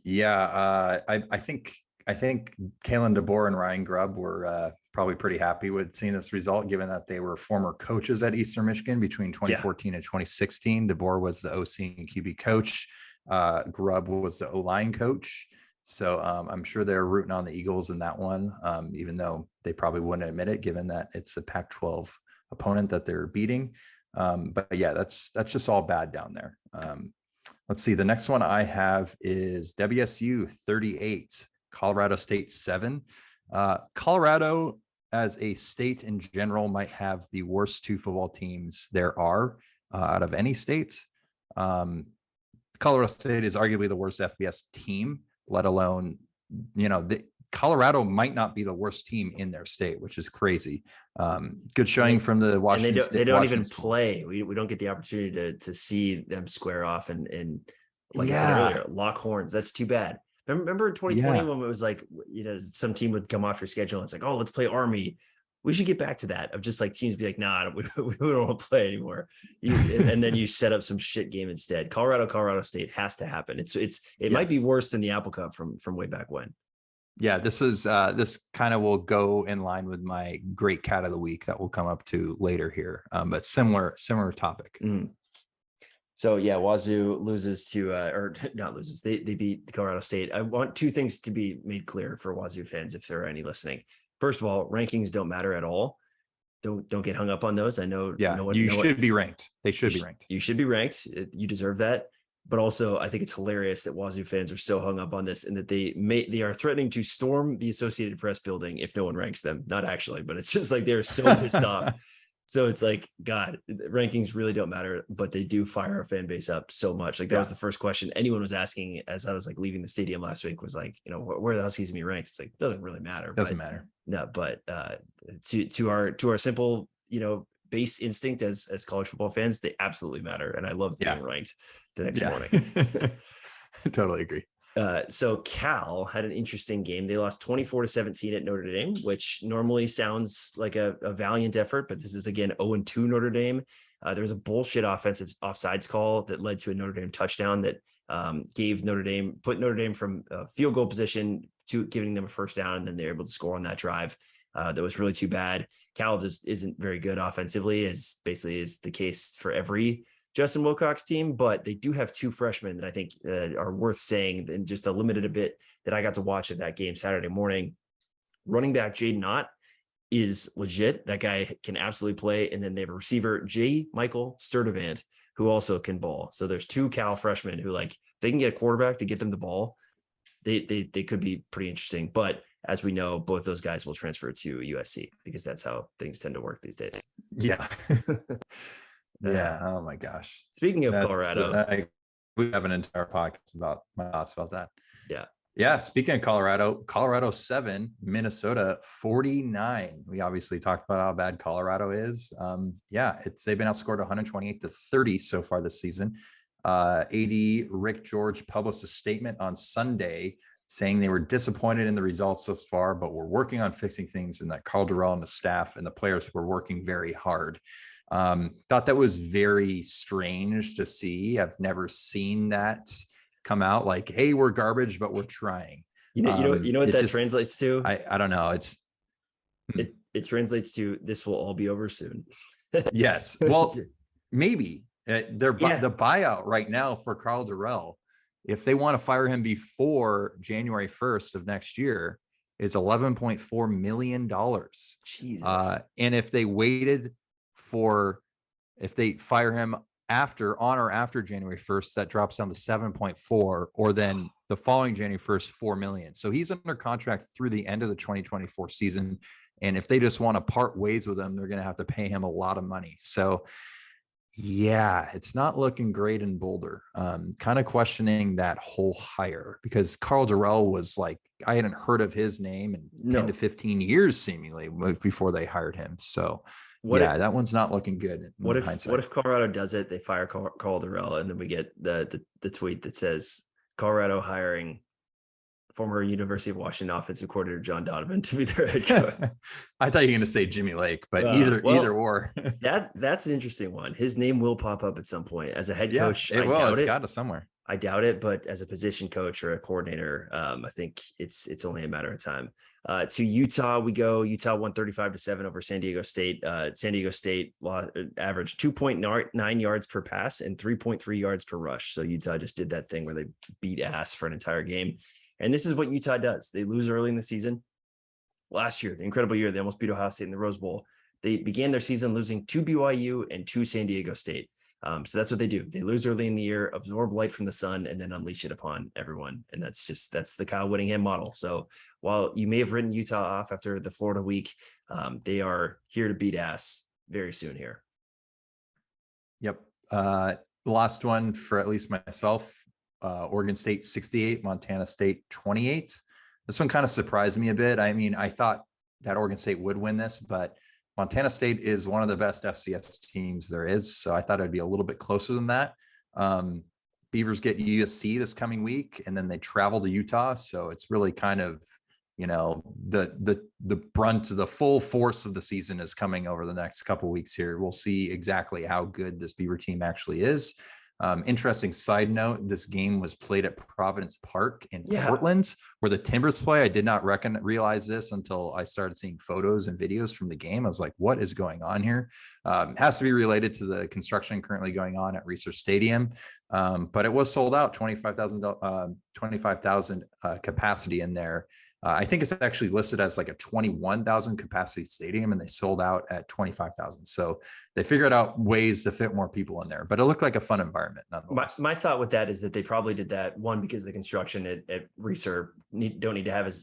I think Kalen DeBoer and Ryan Grubb were probably pretty happy with seeing this result, given that they were former coaches at Eastern Michigan between 2014 and 2016. DeBoer was the OC and QB coach. Grubb was the O-line coach. So I'm sure they're rooting on the Eagles in that one, even though they probably wouldn't admit it, given that it's a Pac-12 opponent that they're beating. That's just all bad down there. Let's see. The next one I have is WSU 38, Colorado State 7. Colorado as a state in general might have the worst 2 football teams there are out of any state. Colorado State is arguably the worst FBS team, let alone, Colorado might not be the worst team in their state, which is crazy. Good showing from the Washington State. They don't even play. We don't get the opportunity to see them square off and I said earlier, lock horns. That's too bad. Remember in 2020 when it was like, some team would come off your schedule and it's like, oh, let's play Army. We should get back to that of just like teams be like, nah, we don't want to play anymore. And then you set up some shit game instead. Colorado State has to happen. It might be worse than the Apple Cup from way back when. Yeah, this kind of will go in line with my great cat of the week that we'll come up to later here, but similar topic. So Wazoo loses to, or not loses, they beat Colorado State. I want 2 things to be made clear for Wazoo fans, if there are any listening. First of all, rankings don't matter at all. Don't get hung up on those. I know. You should be ranked. They should be ranked. You should be ranked. You deserve that. But also, I think it's hilarious that Wazoo fans are so hung up on this and that they are threatening to storm the Associated Press building if no one ranks them. Not actually, but it's just like they're so pissed off. So it's like, God, rankings really don't matter, but they do fire a fan base up so much. Like that was the first question anyone was asking as I was like leaving the stadium last week was like, where are the Huskies gonna be ranked? It's like, it doesn't really matter. Doesn't matter. No, but to our simple, base instinct as college football fans, they absolutely matter. And I love being ranked the next morning. Totally agree. So Cal had an interesting game. They lost 24-17 at Notre Dame, which normally sounds like a valiant effort, but this is again 0-2 Notre Dame. There was a bullshit offensive offsides call that led to a Notre Dame touchdown that put Notre Dame from field goal position to giving them a first down, and then they're able to score on that drive. That was really too bad. Cal just isn't very good offensively, as basically is the case for every Justin Wilcox team, but they do have two freshmen that I think are worth saying, and just a limited bit that I got to watch of that game Saturday morning. Running back Jaden Ott is legit. That guy can absolutely play. And then they have a receiver, J. Michael Sturdivant, who also can ball. So there's two Cal freshmen who, like, they can get a quarterback to get them the ball. They could be pretty interesting. But as we know, both those guys will transfer to USC because that's how things tend to work these days. Yeah. Yeah. Oh my gosh. Speaking of Colorado, we have an entire podcast about my thoughts about that. Yeah. Yeah. Speaking of Colorado 7, Minnesota 49. We obviously talked about how bad Colorado is. They've been outscored 128-30 so far this season. AD Rick George published a statement on Sunday saying they were disappointed in the results thus far, but were working on fixing things, and that Carl Durrell and the staff and the players were working very hard. Thought that was very strange to see. I've never seen that come out, like, hey, we're garbage, but we're trying. You know what that translates to? I don't know. It translates to, this will all be over soon. Yes. Well, maybe the buyout right now for Carl Durrell, if they want to fire him before January 1st of next year, is $11.4 million. Jesus. And if they fire him on or after January 1st, that drops down to 7.4, or then the following January 1st, 4 million. So he's under contract through the end of the 2024 season. And if they just want to part ways with him, they're going to have to pay him a lot of money. So yeah, it's not looking great in Boulder. Kind of questioning that whole hire, because Carl Durrell was like, I hadn't heard of his name in 10 to 15 years seemingly before they hired him. So that one's not looking good. What if Colorado does it? They fire Carl Durrell, and then we get the tweet that says Colorado hiring former University of Washington offensive coordinator John Donovan to be their head coach. I thought you were going to say Jimmy Lake, but either or. That's an interesting one. His name will pop up at some point as a head coach. It will. It's got to somewhere. I doubt it, but as a position coach or a coordinator, I think it's only a matter of time. To Utah we go. Utah won 35-7 over San Diego State. San Diego State averaged 2.9 yards per pass and 3.3 yards per rush. So Utah just did that thing where they beat ass for an entire game. And this is what Utah does. They lose early in the season. Last year, the incredible year, they almost beat Ohio State in the Rose Bowl. They began their season losing to BYU and to San Diego State. So that's what they do. They lose early in the year, absorb light from the sun, and then unleash it upon everyone. And that's the Kyle Whittingham model. So while you may have written Utah off after the Florida week, they are here to beat ass very soon here. Yep. The last one for at least myself, Oregon State 68, Montana State 28. This one kind of surprised me a bit. I mean, I thought that Oregon State would win this, but Montana State is one of the best FCS teams there is. So I thought it'd be a little bit closer than that. Beavers get USC this coming week, and then they travel to Utah. So it's really kind of, the brunt, the full force of the season is coming over the next couple of weeks here. We'll see exactly how good this Beaver team actually is. Interesting side note, this game was played at Providence Park in Portland, where the Timbers play. I did not realize this until I started seeing photos and videos from the game. I was like, what is going on here? Has to be related to the construction currently going on at Research Stadium. But it was sold out, 25,000 capacity in there. I think it's actually listed as like a 21,000 capacity stadium, and they sold out at 25,000. So they figured out ways to fit more people in there, but it looked like a fun environment nonetheless. My thought with that is that they probably did that, one, because the construction at Research don't need to have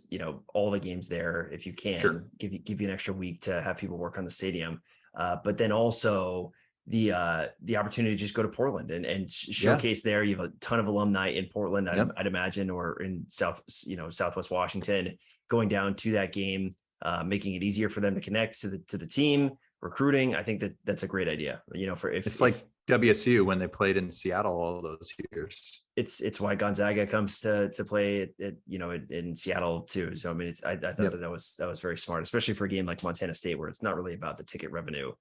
all the games there. If you can, sure, give you an extra week to have people work on the stadium. But then also the opportunity to just go to Portland and showcase there. You have a ton of alumni in Portland, I'd imagine, or in Southwest Washington, going down to that game, making it easier for them to connect to the team. Recruiting, I think that's a great idea. It's like WSU when they played in Seattle all those years. It's why Gonzaga comes to play in Seattle too. So I mean, I thought that was very smart, especially for a game like Montana State, where it's not really about the ticket revenue.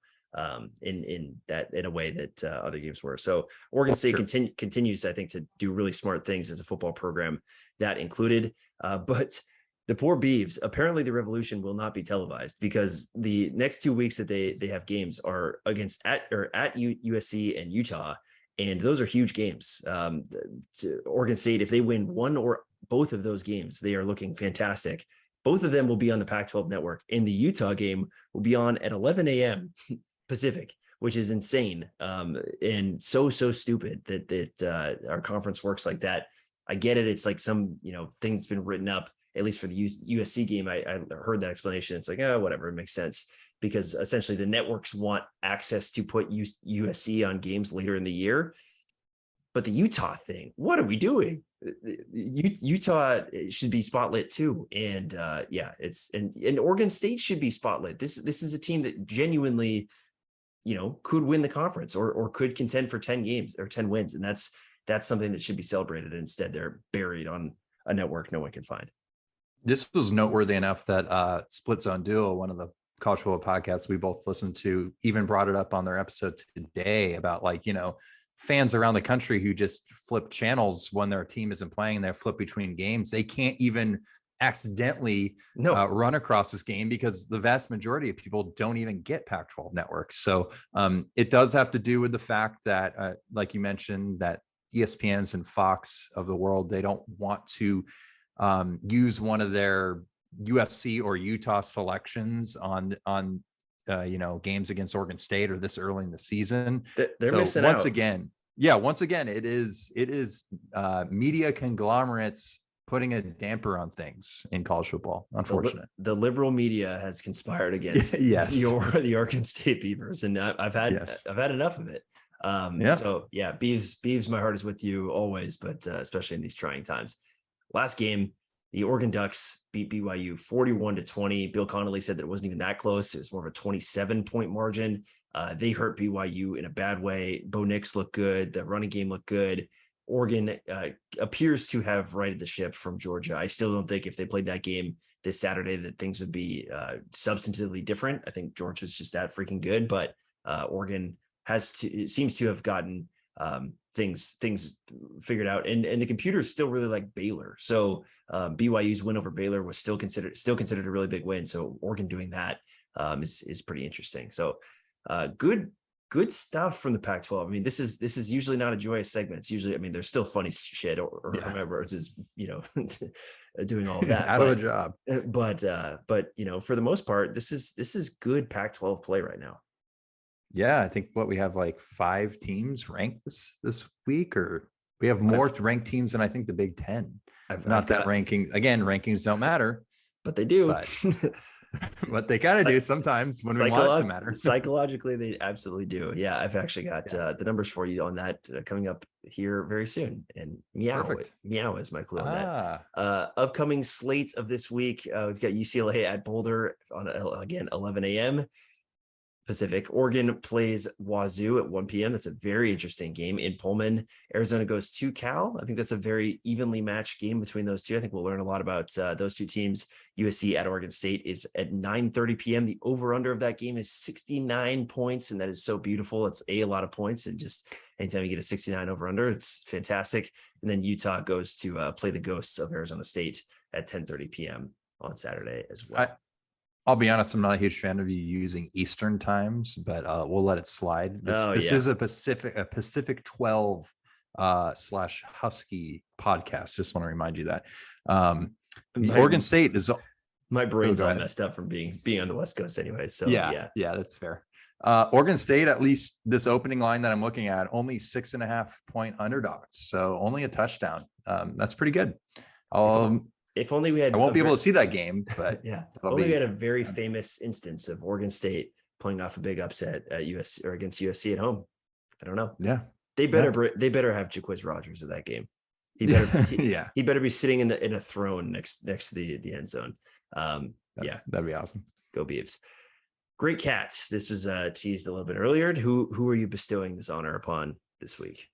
in a way that other games were. So Oregon State continues, I think, to do really smart things as a football program, that included. But the poor Beavs, apparently the Revolution will not be televised, because the next 2 weeks that they have games are against at USC and Utah. And those are huge games. Oregon State, if they win one or both of those games, they are looking fantastic. Both of them will be on the Pac-12 network, and the Utah game will be on at 11 a.m. Pacific, which is insane, and so stupid that our conference works like that. I get it. It's like some thing's been written up, at least for the USC game. I heard that explanation. It's like, whatever, it makes sense, because essentially the networks want access to put USC on games later in the year. But the Utah thing, what are we doing? Utah should be spotlit too. And and Oregon State should be spotlit. This is a team that genuinely, could win the conference or could contend for 10 games or 10 wins. And that's something that should be celebrated. Instead, they're buried on a network no one can find. This was noteworthy enough that Split Zone Duo, one of the college football podcasts we both listened to, even brought it up on their episode today about fans around the country who just flip channels when their team isn't playing. They flip between games. They can't even accidentally run across this game, because the vast majority of people don't even get Pac-12 networks. So it does have to do with the fact that, like you mentioned, that ESPNs and Fox of the world, they don't want to use one of their UFC or Utah selections on games against Oregon State or this early in the season. They're missing out. Once again, it is media conglomerates putting a damper on things in college football. Unfortunate. The liberal media has conspired against the Oregon State Beavers, and I've had enough of it. So Beavs, my heart is with you always, but especially in these trying times. Last game, the Oregon Ducks beat BYU 41-20. Bill Connolly said that it wasn't even that close. It was more of a 27-point margin. They hurt BYU in a bad way. Bo Nix looked good. The running game looked good. Oregon appears to have righted the ship from Georgia. I still don't think if they played that game this Saturday that things would be substantively different. I think Georgia's just that freaking good, but Oregon seems to have gotten things figured out, and the computers still really like Baylor. So BYU's win over Baylor was still considered a really big win. So Oregon doing that is pretty interesting. So good stuff from the Pac-12. I mean, this is usually not a joyous segment. It's usually, there's still funny shit or remember it's just doing all of that out of a job. But for the most part, this is good Pac-12 play right now. Yeah, I think we have 5 teams ranked this week, or we have more ranked teams than I think the Big Ten. Rankings don't matter, but they do. But they kind of do sometimes when we want it to matter. Psychologically, they absolutely do. Yeah, I've actually got the numbers for you on that coming up here very soon. And meow is my clue on that. Upcoming slate of this week, we've got UCLA at Boulder on again 11 a.m. Pacific. Oregon plays Wazoo at 1 p.m. That's a very interesting game in Pullman. Arizona goes to Cal. I think that's a very evenly matched game between those two. I think we'll learn a lot about those two teams. USC at Oregon State is at 9:30 p.m. The over-under of that game is 69 points, and that is so beautiful. It's a lot of points, and just anytime you get a 69 over-under, it's fantastic. And then Utah goes to play the Ghosts of Arizona State at 10:30 p.m. on Saturday as well. I'll be honest, I'm not a huge fan of you using Eastern times, but we'll let it slide. This is a Pacific 12 / Husky podcast. Just want to remind you that. Oregon State is my brain's all messed up from being on the West Coast anyway. So yeah, that's fair. Oregon State, at least this opening line that I'm looking at, only 6.5 point underdogs, so only a touchdown. That's pretty good. If only we had. I won't be able to see that game, but we had a very famous instance of Oregon State pulling off a big upset at USC or against USC at home. I don't know. Yeah, they better have Jaquiz Rogers at that game. He better he better be sitting in a throne next to the end zone. That'd be awesome. Go Beavs. Great Cats. This was teased a little bit earlier. Who are you bestowing this honor upon this week?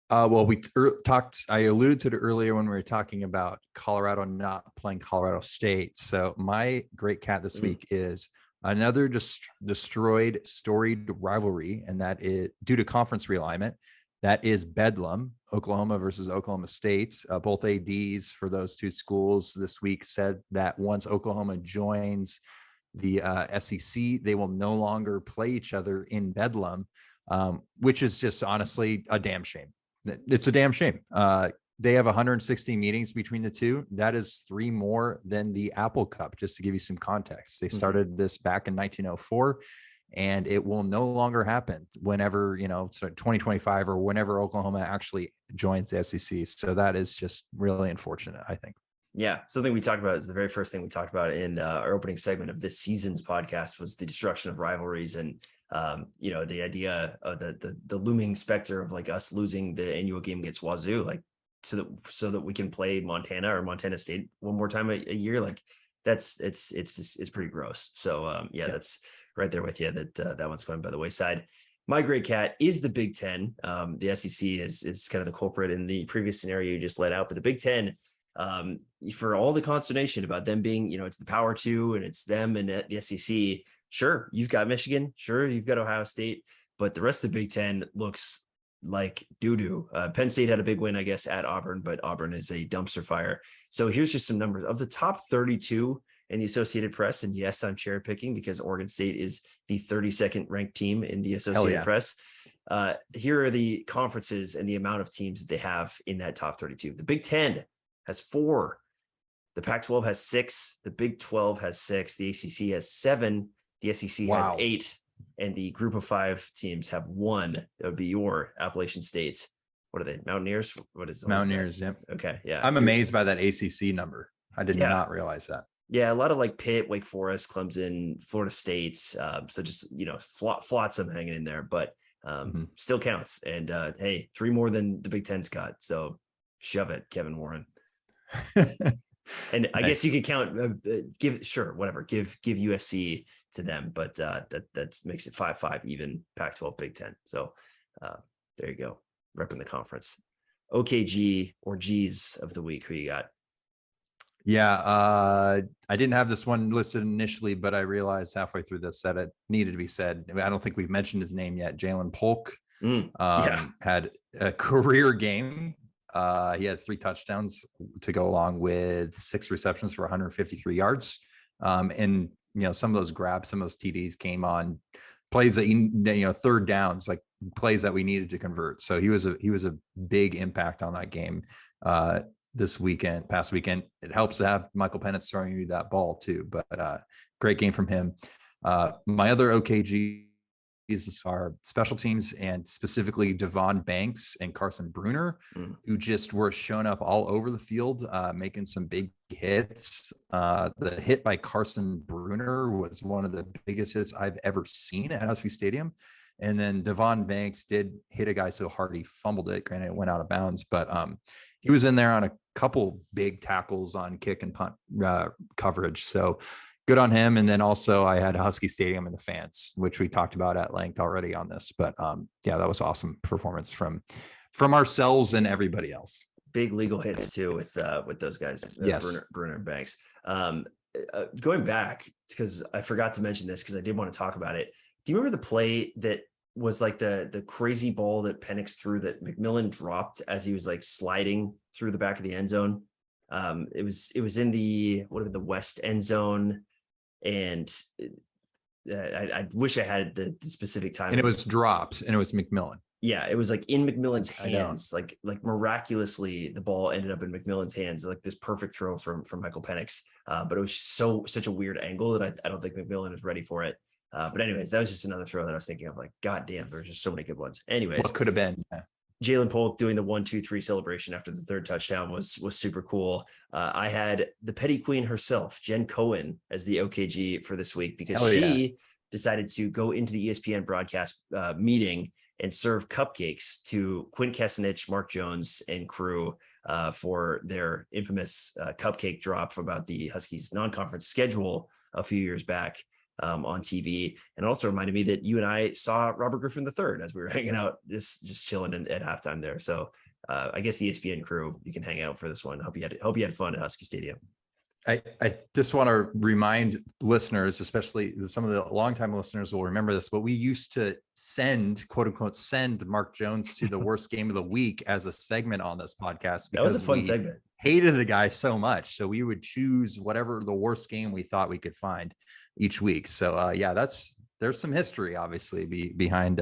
Well, we talked. I alluded to it earlier when we were talking about Colorado not playing Colorado State. So my great cat this week is Another destroyed storied rivalry, and that is due to conference realignment. That is Bedlam, Oklahoma versus Oklahoma State. Both ADs for those two schools this week said that once Oklahoma joins the SEC, they will no longer play each other in Bedlam, which is just honestly a damn shame. It's a damn shame. They have 160 meetings between the two. That is 3 more than the Apple Cup, just to give you some context. They started this back in 1904, and it will no longer happen whenever, so 2025 or whenever Oklahoma actually joins the SEC. So that is just really unfortunate, I think. Yeah, something we talked about is the very first thing we talked about in our opening segment of this season's podcast was the destruction of rivalries and the idea of the looming specter of like us losing the annual game against Wazoo, like so that we can play Montana or Montana State one more time a year. Like it's pretty gross. So that's right there with you. That one's going by the wayside. My gray cat is the Big Ten. The SEC is kind of the culprit in the previous scenario you just laid out, but the Big Ten, for all the consternation about them being, it's the Power Two and it's them and the SEC. Sure, you've got Michigan. Sure, you've got Ohio State, but the rest of the Big Ten looks like doo-doo. Penn State had a big win, I guess, at Auburn, but Auburn is a dumpster fire. So here's just some numbers of the top 32 in the Associated Press. And yes, I'm cherry picking because Oregon State is the 32nd ranked team in the Associated Press. Here are the conferences and the amount of teams that they have in that top 32. The Big Ten has 4. The Pac-12 has 6. The Big 12 has 6. The ACC has 7. The SEC has 8. And the group of 5 teams have 1. That would be your Appalachian State. What are they? Mountaineers? What is Mountaineers? Yep. Okay. Yeah. I'm amazed by that ACC number. I did not realize that. Yeah. A lot of like Pitt, Wake Forest, Clemson, Florida State. So just, flotsam hanging in there, but still counts. And hey, 3 more than the Big Ten's got. So shove it, Kevin Warren. And I guess you could count, give USC to them, but that makes it 5-5 even Pac-12 Big Ten. So there you go, repping the conference. OKG or G's of the week. Who you got? Yeah, I didn't have this one listed initially, but I realized halfway through this that it needed to be said. I don't think we've mentioned his name yet. Jalen Polk had a career game. He had 3 touchdowns to go along with 6 receptions for 153 yards. And, some of those grabs, some of those TDs came on plays that, third downs, like plays that we needed to convert. So he was a big impact on that game past weekend. It helps to have Michael Penix throwing you that ball too, but great game from him. My other OKG are special teams, and specifically Devon Banks and Carson Bruner, who just were showing up all over the field, making some big hits. The hit by Carson Bruner was one of the biggest hits I've ever seen at Husky Stadium. And then Devon Banks did hit a guy so hard he fumbled it. Granted, it went out of bounds, but he was in there on a couple big tackles on kick and punt coverage. So good on him. And then also I had Husky Stadium and the fans, which we talked about at length already on this. But that was awesome performance from ourselves and everybody else. Big legal hits too with those guys. Yes, Bruner and Banks. Going back, because I forgot to mention this because I did want to talk about it. Do you remember the play that was like the crazy ball that Penix threw that McMillan dropped as he was like sliding through the back of the end zone? It was in the west end zone. And I wish I had the specific time. And it was dropped, and it was McMillan. Yeah, it was like in McMillan's hands. Like miraculously, the ball ended up in McMillan's hands. Like this perfect throw from Michael Penix. But it was such a weird angle that I don't think McMillan is ready for it. But anyways, that was just another throw that I was thinking of. Like, God damn, there's just so many good ones. Anyways, what could have been? Yeah. Jalen Polk doing the 1-2-3 celebration after the 3rd touchdown was super cool. I had the petty queen herself, Jen Cohen, as the OKG for this week because she decided to go into the ESPN broadcast meeting and serve cupcakes to Quint Kessenich, Mark Jones, and crew for their infamous cupcake drop about the Huskies non-conference schedule a few years back. On TV, and also reminded me that you and I saw Robert Griffin III as we were hanging out, just chilling at halftime there. So I guess the ESPN crew, you can hang out for this one. Hope you had fun at Husky Stadium. I just want to remind listeners, especially some of the longtime listeners will remember this, but we used to send, quote unquote, send Mark Jones to the worst game of the week as a segment on this podcast. That was a fun segment. Hated the guy so much. So we would choose whatever the worst game we thought we could find each week. So there's some history, obviously, behind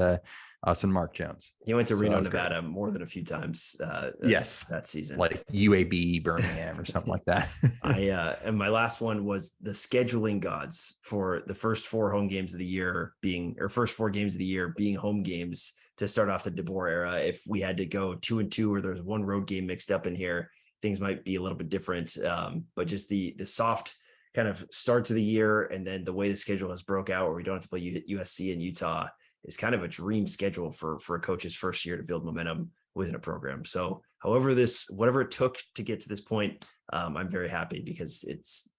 us and Mark Jones. He went to Reno, Nevada more than a few times. Yes, that season, like UAB Birmingham or something like that. And my last one was the scheduling gods for the first four games of the year being home games to start off the DeBoer era. If we had to go 2-2 or there's one road game mixed up in here, things might be a little bit different. But just the soft kind of start to the year, and then the way the schedule has broke out where we don't have to play USC and Utah is kind of a dream schedule for a coach's first year to build momentum within a program. So whatever it took to get to this point, I'm very happy because it's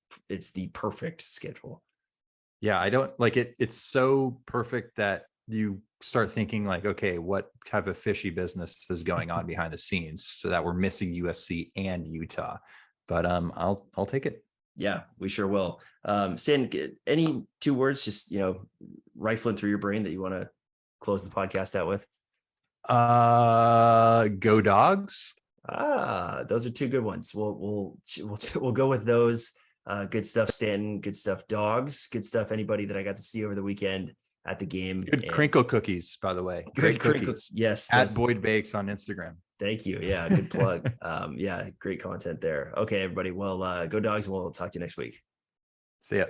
the perfect schedule. Yeah. I don't like it. It's so perfect that you start thinking like, okay, what type of fishy business is going on behind the scenes so that we're missing USC and Utah, but I'll take it. Yeah, we sure will. Stan, any 2 words, just, rifling through your brain that you want to close the podcast out with? Go Dogs. Those are 2 good ones. We'll go with those. Good stuff, Stanton. Good stuff, Dogs. Good stuff, anybody that I got to see over the weekend at the game. Good crinkle cookies, by the way. Great cookies. Yes. At Boyd Bakes on Instagram. Thank you. Yeah, good plug. Great content there. Okay, everybody. Well, go Dogs, and we'll talk to you next week. See ya.